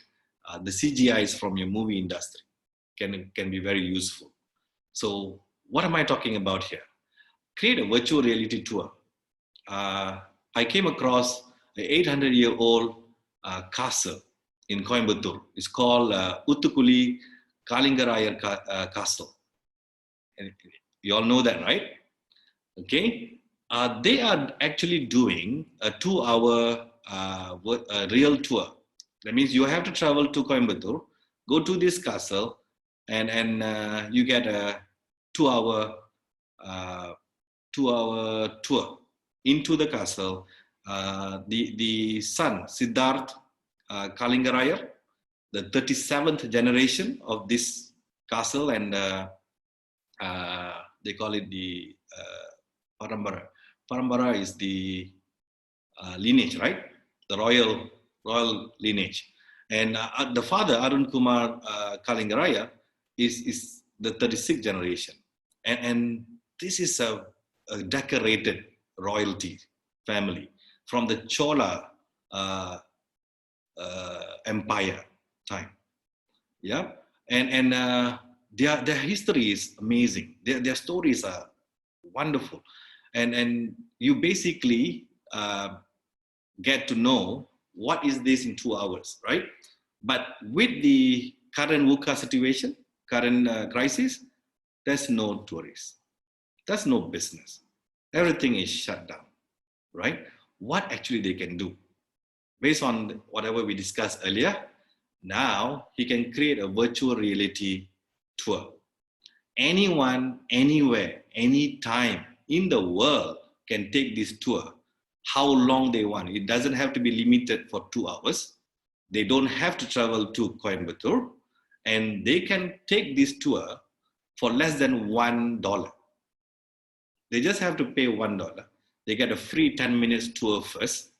The CGIs from your movie industry can be very useful. So what am I talking about here? Create a virtual reality tour. I came across an 800-year-old castle in Coimbatore. It's called Uttukuli Kalingarayar Castle. And you all know that, right? Okay. They are actually doing a 2-hour real tour. That means you have to travel to Coimbatore, go to this castle, and you get a 2-hour tour into the castle. The son, Siddharth Kalingaraya, the 37th generation of this castle, and they call it the Parambara. Parambara is the lineage, right? The royal lineage. And the father, Arun Kumar Kalingaraya, is the 36th generation. And this is a decorated royalty family from the Chola empire time. Yeah, and their history is amazing. Their stories are wonderful, and you basically get to know what is this in 2 hours, right? But with the current VUCA situation, current crisis, there's no tourists, there's no business, everything is shut down, right? What actually they can do based on whatever we discussed earlier? Now he can create a virtual reality tour. Anyone, anywhere, anytime in the world can take this tour, how long they want. It doesn't have to be limited for 2 hours. They don't have to travel to Coimbatore, and they can take this tour for less than $1. They just have to pay $1. They get a free 10 minutes tour first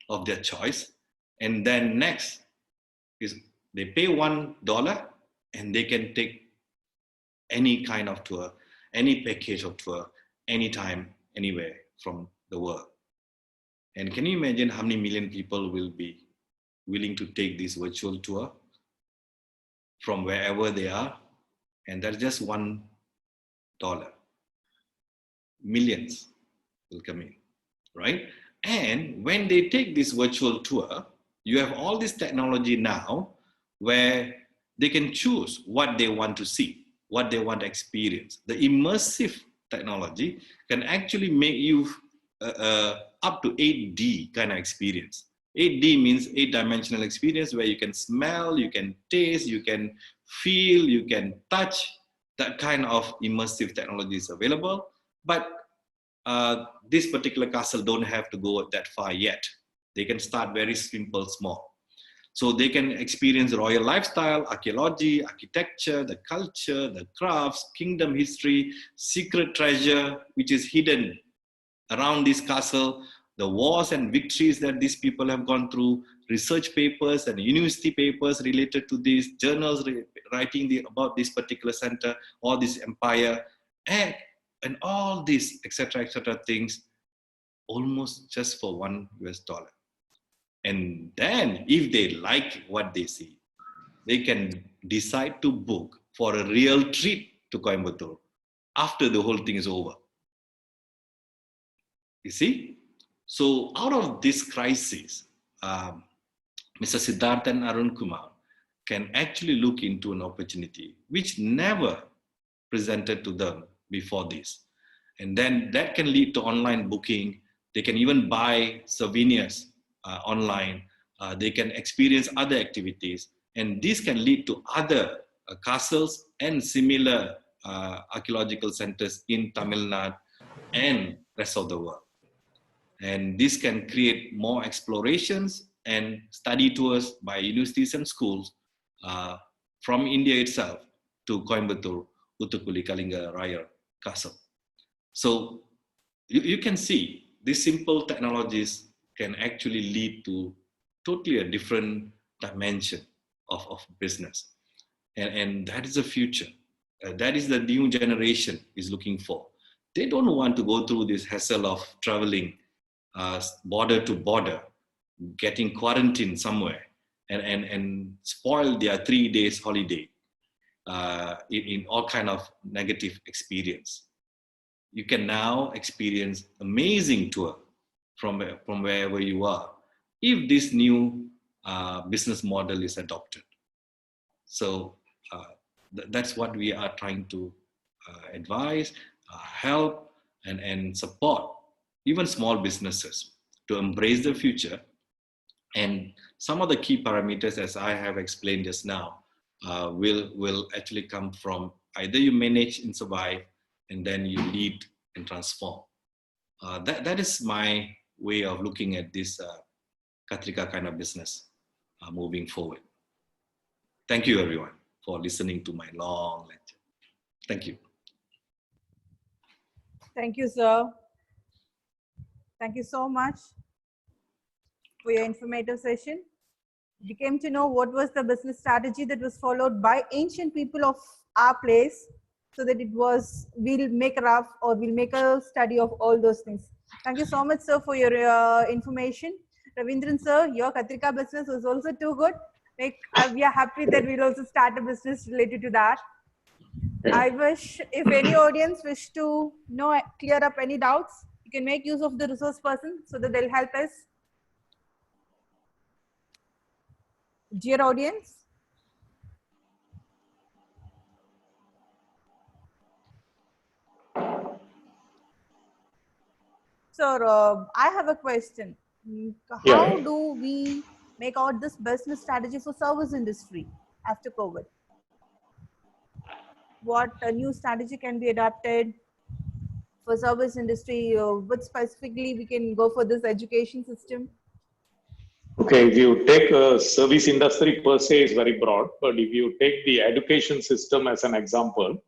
of their choice. And then next is they pay $1 and they can take any kind of tour, any package of tour, anytime, anywhere from the world. And can you imagine how many million people will be willing to take this virtual tour from wherever they are? And that's just $1. Millions will come in, right? And when they take this virtual tour, you have all this technology now where they can choose what they want to see, what they want to experience. The immersive technology can actually make you up to 8D kind of experience. 8D means 8-dimensional experience where you can smell, you can taste, you can feel, you can touch. That kind of immersive technology is available. But this particular castle don't have to go that far yet. They can start very simple, small. So they can experience royal lifestyle, archaeology, architecture, the culture, the crafts, kingdom history, secret treasure, which is hidden around this castle, the wars and victories that these people have gone through, research papers and university papers related to this, journals writing about this particular center or this empire, and all these, etc., things, almost just for $1. And then if they like what they see, they can decide to book for a real trip to Coimbatore after the whole thing is over. You see? So out of this crisis, Mr. Siddharth and Arun Kumar can actually look into an opportunity which never presented to them before this. And then that can lead to online booking. They can even buy souvenirs online. They can experience other activities. And this can lead to other castles and similar archaeological centers in Tamil Nadu and rest of the world. And this can create more explorations and study tours by universities and schools from India itself to Coimbatore, Uthukuli Kalingaraya Castle. So you can see these simple technologies can actually lead to totally a different dimension of business. And that is the future. That is the new generation is looking for. They don't want to go through this hassle of traveling border to border, getting quarantined somewhere and spoil their 3 days holiday in all kind of negative experience. You can now experience amazing tour from wherever you are if this new business model is adopted. So that's what we are trying to advise, help, and support even small businesses to embrace the future. And some of the key parameters, as I have explained just now, will actually come from either you manage and survive, and then you lead and transform. That is my way of looking at this Katrika kind of business moving forward. Thank you, everyone, for listening to my long lecture. Thank you. Thank you, sir. Thank you so much for your informative session. We came to know what was the business strategy that was followed by ancient people of our place, so that we'll make a study of all those things. Thank you so much, sir, for your information. Ravindran, sir, your Katrika business was also too good. We are happy that we'll also start a business related to that. Yeah. I wish if any audience wish to clear up any doubts, you can make use of the resource person so that they'll help us. Dear audience, sir, I have a question. How do we make out this business strategy for service industry after COVID? What new strategy can be adopted for service industry? What specifically we can go for this education system? Okay, if you take a service industry per se is very broad, but if you take the education system as an example,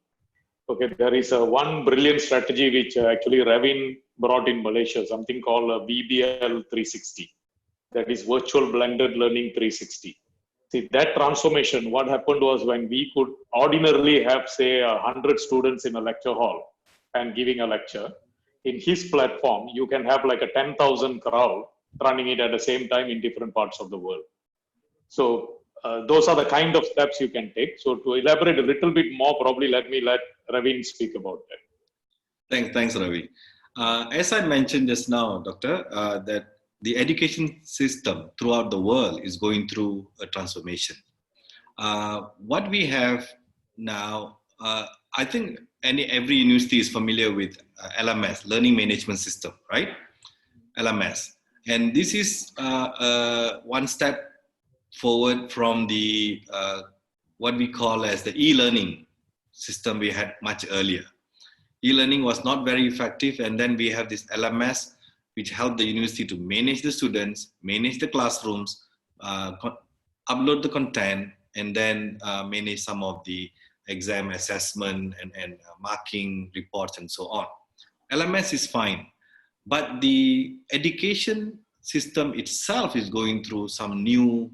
okay, there is one brilliant strategy which actually Ravin brought in Malaysia, something called VBL 360. That is Virtual Blended Learning 360. See, that transformation, what happened was when we could ordinarily have, say, 100 students in a lecture hall and giving a lecture, in his platform, you can have like a 10,000 crowd running it at the same time in different parts of the world. So those are the kind of steps you can take. So to elaborate a little bit more, probably let Ravin speak about that. Thanks, Ravi. As I mentioned just now, Doctor, that the education system throughout the world is going through a transformation. What we have now, I think every university is familiar with LMS, Learning Management System, right? LMS. And this is one step forward from the what we call as the e-learning system we had much earlier. E-learning was not very effective, and then we have this LMS, which helped the university to manage the students, manage the classrooms, upload the content, and then manage some of the exam assessment and marking reports and so on. LMS is fine, but the education system itself is going through some new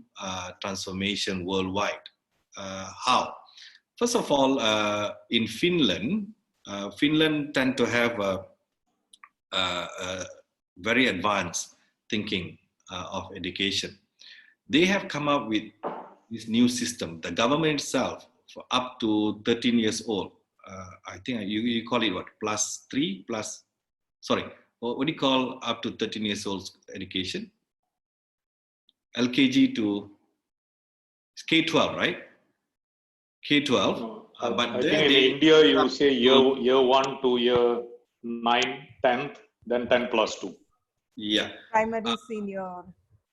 transformation worldwide. How? First of all, in Finland, Finland tend to have a very advanced thinking of education. They have come up with this new system. The government itself, for up to 13 years old, I think you call it what, +3, sorry, what do you call up to 13 years old education? LKG to K-12, right? K-12. But I think in India, you say year 1 to year 9, 10th, then 10+2. Yeah. Primary, senior.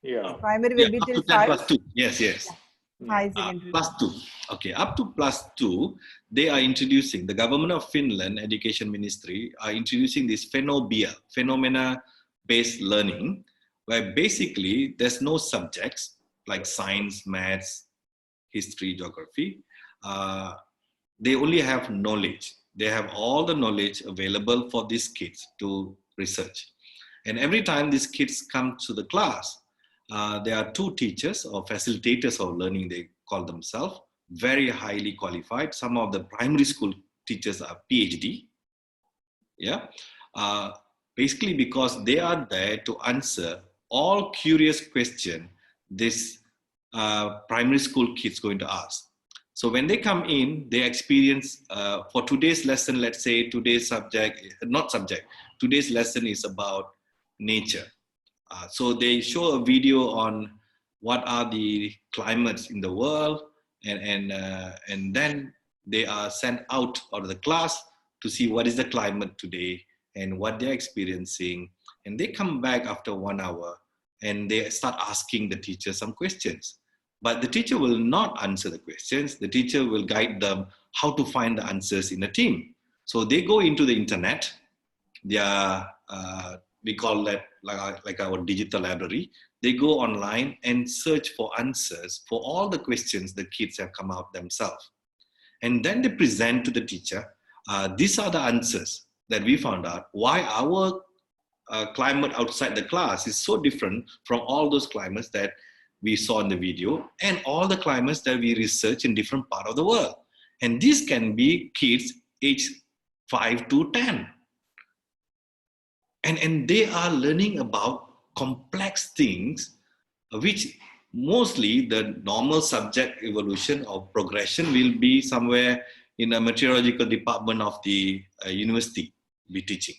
Yeah. Primary will be till 5. 10+2. Yes, yes. High secondary. +2. Okay, up to +2, they are introducing, the government of Finland, Education Ministry, are introducing this phenomena-based learning, where basically there's no subjects like science, maths, history, geography. They only have knowledge. They have all the knowledge available for these kids to research. And every time these kids come to the class, there are 2 teachers or facilitators of learning, they call themselves, very highly qualified. Some of the primary school teachers are PhD. Yeah. Basically because they are there to answer all curious questions this primary school kids going to ask. So when they come in, they experience, for today's lesson, let's say today's lesson is about nature. So they show a video on what are the climates in the world, and then they are sent out of the class to see what is the climate today and what they're experiencing, and they come back after 1 hour and they start asking the teacher some questions. But the teacher will not answer the questions. The teacher will guide them how to find the answers in a team. So they go into the internet. We call that like our digital library. They go online and search for answers for all the questions the kids have come out themselves. And then they present to the teacher, these are the answers that we found out, why our climate outside the class is so different from all those climates that we saw in the video and all the climates that we research in different parts of the world. And these can be kids aged 5 to 10. And they are learning about complex things, which mostly the normal subject evolution or progression will be somewhere in a meteorological department of the university be teaching.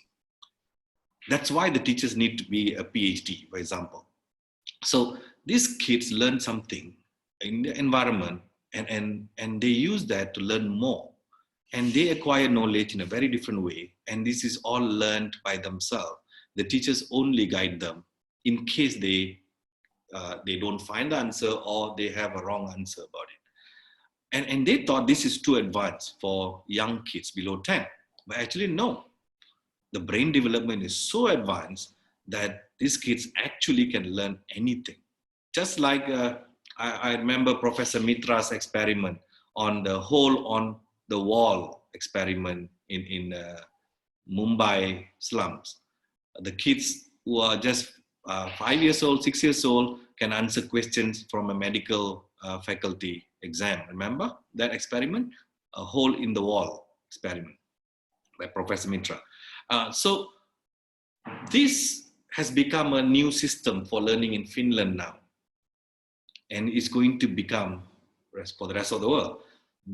That's why the teachers need to be a PhD, for example. So these kids learn something in the environment and they use that to learn more. And they acquire knowledge in a very different way. And this is all learned by themselves. The teachers only guide them in case they don't find the answer or they have a wrong answer about it. And they thought this is too advanced for young kids below 10. But actually, no. The brain development is so advanced that these kids actually can learn anything. Just like I remember Professor Mitra's experiment on the hole on the wall experiment in Mumbai slums. The kids who are just 5 years old, 6 years old can answer questions from a medical faculty exam. Remember that experiment? A hole in the wall experiment by Professor Mitra. So this has become a new system for learning in Finland now. And it's going to become for the rest of the world.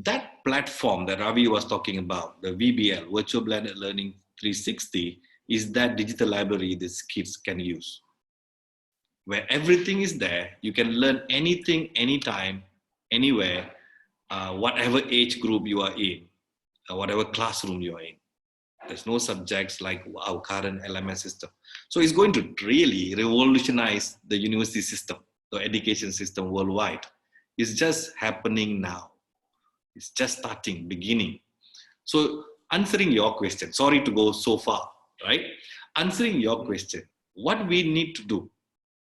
That platform that Ravi was talking about, the VBL, Virtual Blended Learning 360, is that digital library these kids can use. Where everything is there, you can learn anything, anytime, anywhere, whatever age group you are in, whatever classroom you are in. There's no subjects like our current LMS system. So it's going to really revolutionize the university system, the education system worldwide. It's just happening now. It's just starting, beginning. So answering your question, sorry to go so far, right? Answering your question, what we need to do.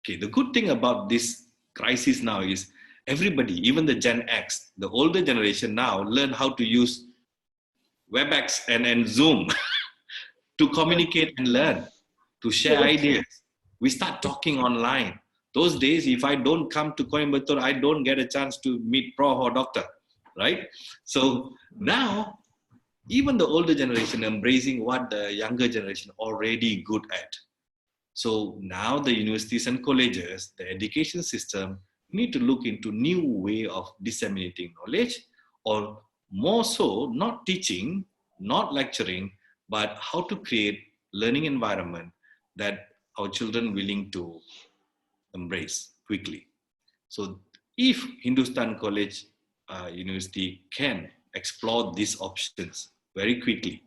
Okay, the good thing about this crisis now is everybody, even the Gen X, the older generation now learn how to use WebEx and Zoom to communicate and learn, to share ideas. We start talking online. Those days, if I don't come to Coimbatore, I don't get a chance to meet Prof or doctor, right? So now, even the older generation embracing what the younger generation already good at. So now the universities and colleges, the education system need to look into new way of disseminating knowledge, or more so, not teaching, not lecturing, but how to create learning environment that our children willing to embrace quickly. So if Hindusthan College University can explore these options very quickly,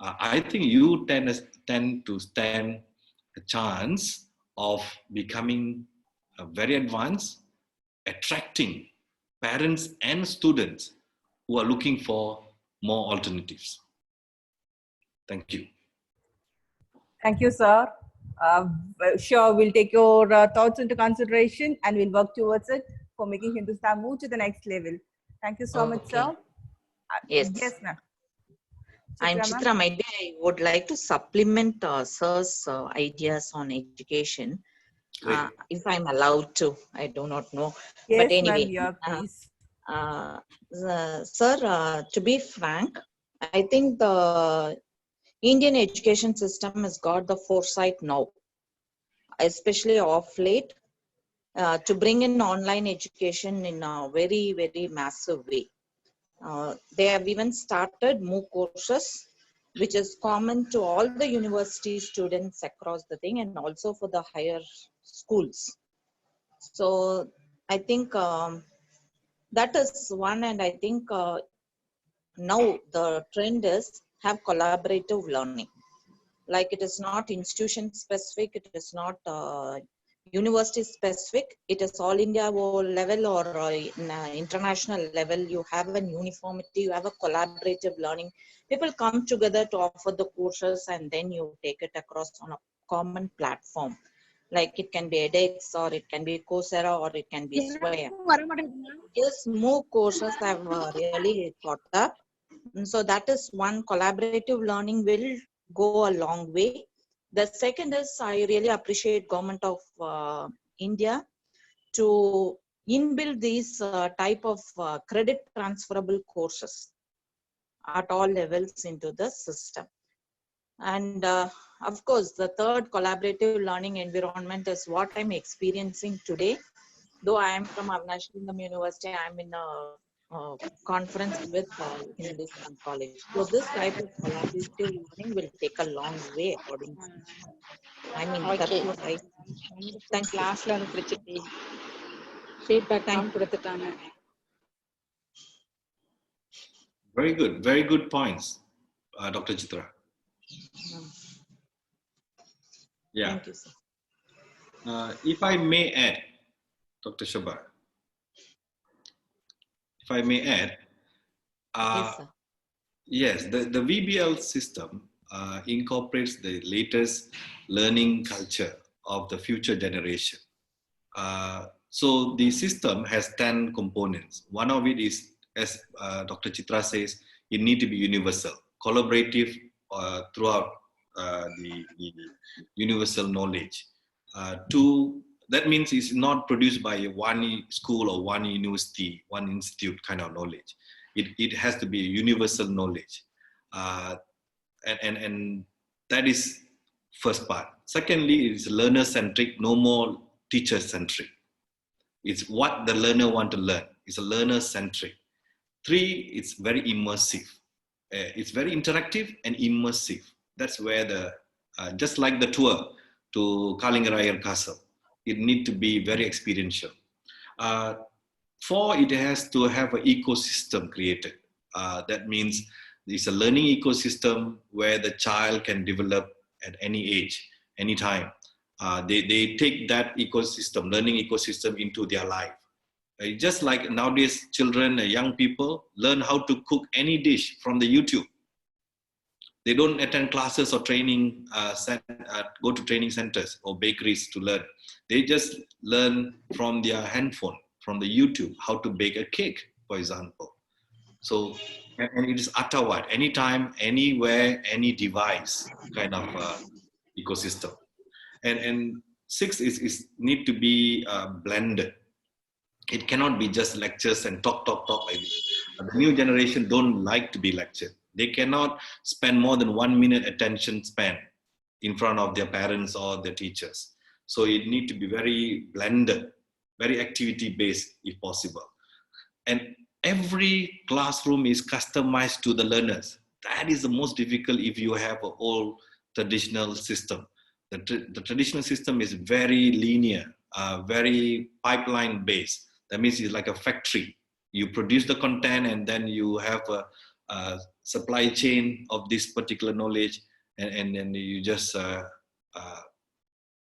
I think you tend to stand a chance of becoming very advanced, attracting parents and students who are looking for more alternatives. Thank you. Thank you, sir. Sure, we'll take your thoughts into consideration and we'll work towards it for making Hindustan move to the next level. Thank you so much, sir. Yes. Yes, ma'am. I'm Chitra. Maybe I would like to supplement sir's ideas on education. If I'm allowed to, I do not know. Yes, but anyway, please. Sir, to be frank, I think the Indian education system has got the foresight now, especially of late, to bring in online education in a very, very massive way. They have even started MOOC courses, which is common to all the university students across the thing and also for the higher schools. So I think that is one, and I think now the trend is have collaborative learning. Like it is not institution specific, it is not university specific, it is all India level or international level. You have an uniformity, you have a collaborative learning. People come together to offer the courses and then you take it across on a common platform. Like it can be edX or it can be Coursera or it can be Swayam. Yes, more courses have really thought up. So that is one, collaborative learning will go a long way. The second is I really appreciate government of India to inbuild these type of credit transferable courses at all levels into the system. And of course, the third, collaborative learning environment, is what I'm experiencing today. Though I am from Hindusthan University, I'm in a conference with Hindusthan College. So this type of collaborative learning will take a long way, according to me. I mean, that's Okay. what I. Thank you. கிளாஸ்ல feedback கொடுத்துட்டாங்க. Very good points, Dr. Chitra. Yeah. Thank you, sir. If I may add, Dr. Shobha, if I may add, Yes, sir. yes, the VBL system incorporates the latest learning culture of the future generation. So the system has 10 components. One of it is, as Dr. Chitra says, it needs to be universal, collaborative throughout the universal knowledge. Two, that means it's not produced by one school or one university, one institute kind of knowledge. It has to be a universal knowledge. And that is first part. Secondly, it's learner-centric, no more teacher-centric. It's what the learner want to learn. It's a learner-centric. Three, it's very immersive. It's very interactive and immersive. That's where just like the tour to Kalingarayar Castle, it needs to be very experiential. Four, it has to have an ecosystem created. That means it's a learning ecosystem where the child can develop at any age, any time. They take that ecosystem, learning ecosystem, into their life. Just like nowadays, children, young people learn how to cook any dish from the YouTube. They don't attend classes or training, go to training centers or bakeries to learn. They just learn from their handphone, from the YouTube, how to bake a cake, for example. So, and it is Attawat, anytime, anywhere, any device kind of ecosystem. And six is need to be blended. It cannot be just lectures and talk like this. The new generation don't like to be lectured. They cannot spend more than 1 minute attention span in front of their parents or their teachers. So it need to be very blended, very activity-based if possible. And every classroom is customized to the learners. That is the most difficult if you have an old traditional system. The traditional system is very linear, very pipeline-based. That means it's like a factory. You produce the content and then you have a supply chain of this particular knowledge, and then you just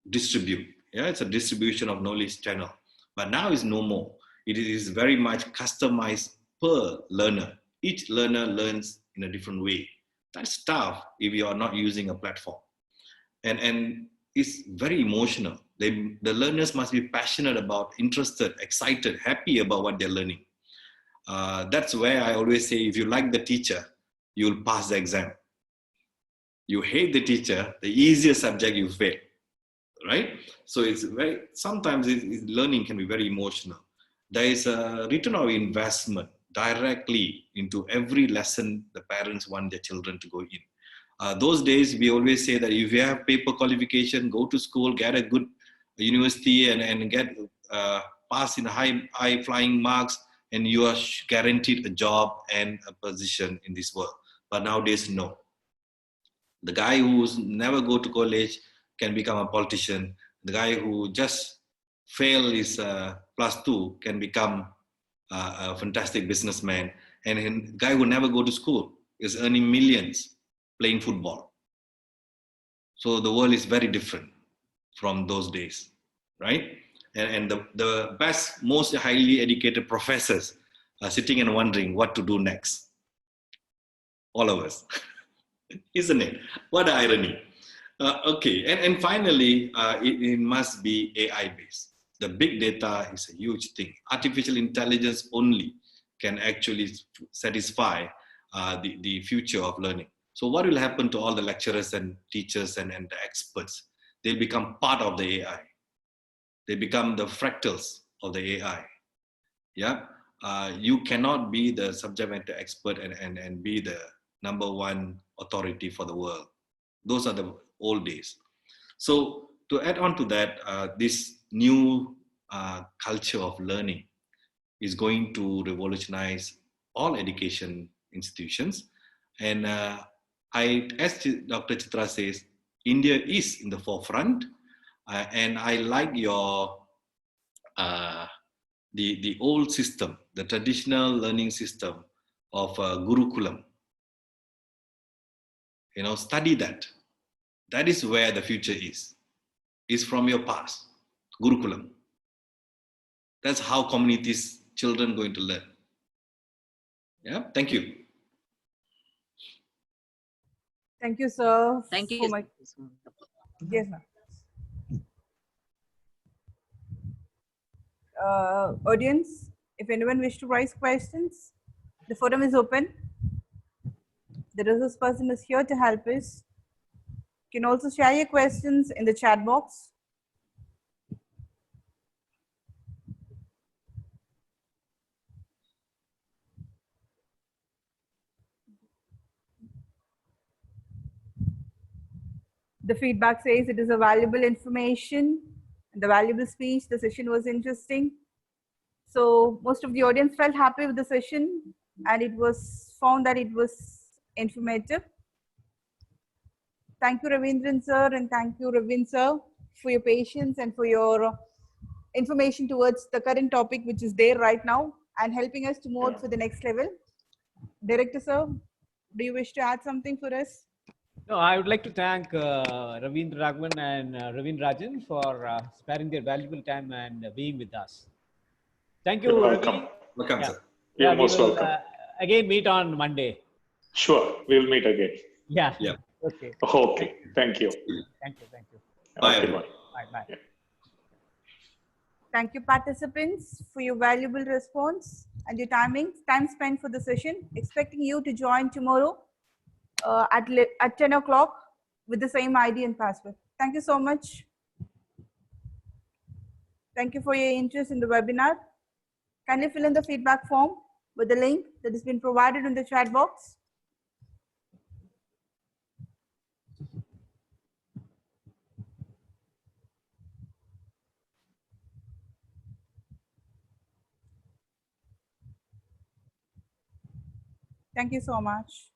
distribute. Yeah, it's a distribution of knowledge channel. But now it's no more. It is very much customized per learner. Each learner learns in a different way. That's tough if you are not using a platform. And it's very emotional. The learners must be passionate about, interested, excited, happy about what they're learning. That's where I always say, if you like the teacher, you'll pass the exam. You hate the teacher, the easier subject you fail, right? So it's sometimes learning can be very emotional. There is a return of investment directly into every lesson the parents want their children to go in. Those days, we always say that if you have paper qualification, go to school, get a good university and get pass in high flying marks, and you are guaranteed a job and a position in this world. But nowadays, no. The guy who's never go to college can become a politician. The guy who just fail his +2 can become a fantastic businessman. And the guy who never go to school is earning millions playing football. So the world is very different from those days, right? And the best, most highly educated professors are sitting and wondering what to do next. All of us, isn't it? What an irony. Okay, and finally, it must be AI-based. The big data is a huge thing. Artificial intelligence only can actually satisfy the future of learning. So what will happen to all the lecturers and teachers and the experts? They'll become part of the AI. They become the fractals of the AI. Yeah, you cannot be the subject matter expert and be the #1 authority for the world. Those are the old days. So to add on to that, this new culture of learning is going to revolutionize all education institutions. And as Dr. Chitra says, India is in the forefront. And I like your, the old system, the traditional learning system of Gurukulam. You know, study that. That is where the future is from your past, Gurukulam. That's how communities, children going to learn. Yeah, thank you. Thank you, sir. Thank you. Yes, ma'am. Audience, if anyone wish to raise questions, the forum is open. The resource person is here to help us. You can also share your questions in the chat box. The feedback says it is a valuable information and the valuable speech. The session was interesting. So most of the audience felt happy with the session and it was found that it was informative. Thank you, Ravindran sir, and thank you, Ravin sir, for your patience and for your information towards the current topic which is there right now and helping us to move to the next level. Director sir, do you wish to add something for us? No, I would like to thank Ravindra Raghavan and Ravin Rajan for sparing their valuable time and being with us. Thank you, You're welcome. Ravi. Welcome, Yeah. sir. You're Yeah, most we will welcome. again meet on Monday. Sure, we'll meet again. Yeah. Yeah. Okay. Okay, thank you. Thank you. Thank you. Bye, Okay, everyone. bye. Bye. Bye. Yeah. Thank you, participants, for your valuable response and your time spent for the session. Expecting you to join tomorrow at 10 o'clock with the same ID and password. Thank you so much. Thank you for your interest in the webinar. Kindly fill in the feedback form with the link that has been provided in the chat box. Thank you so much.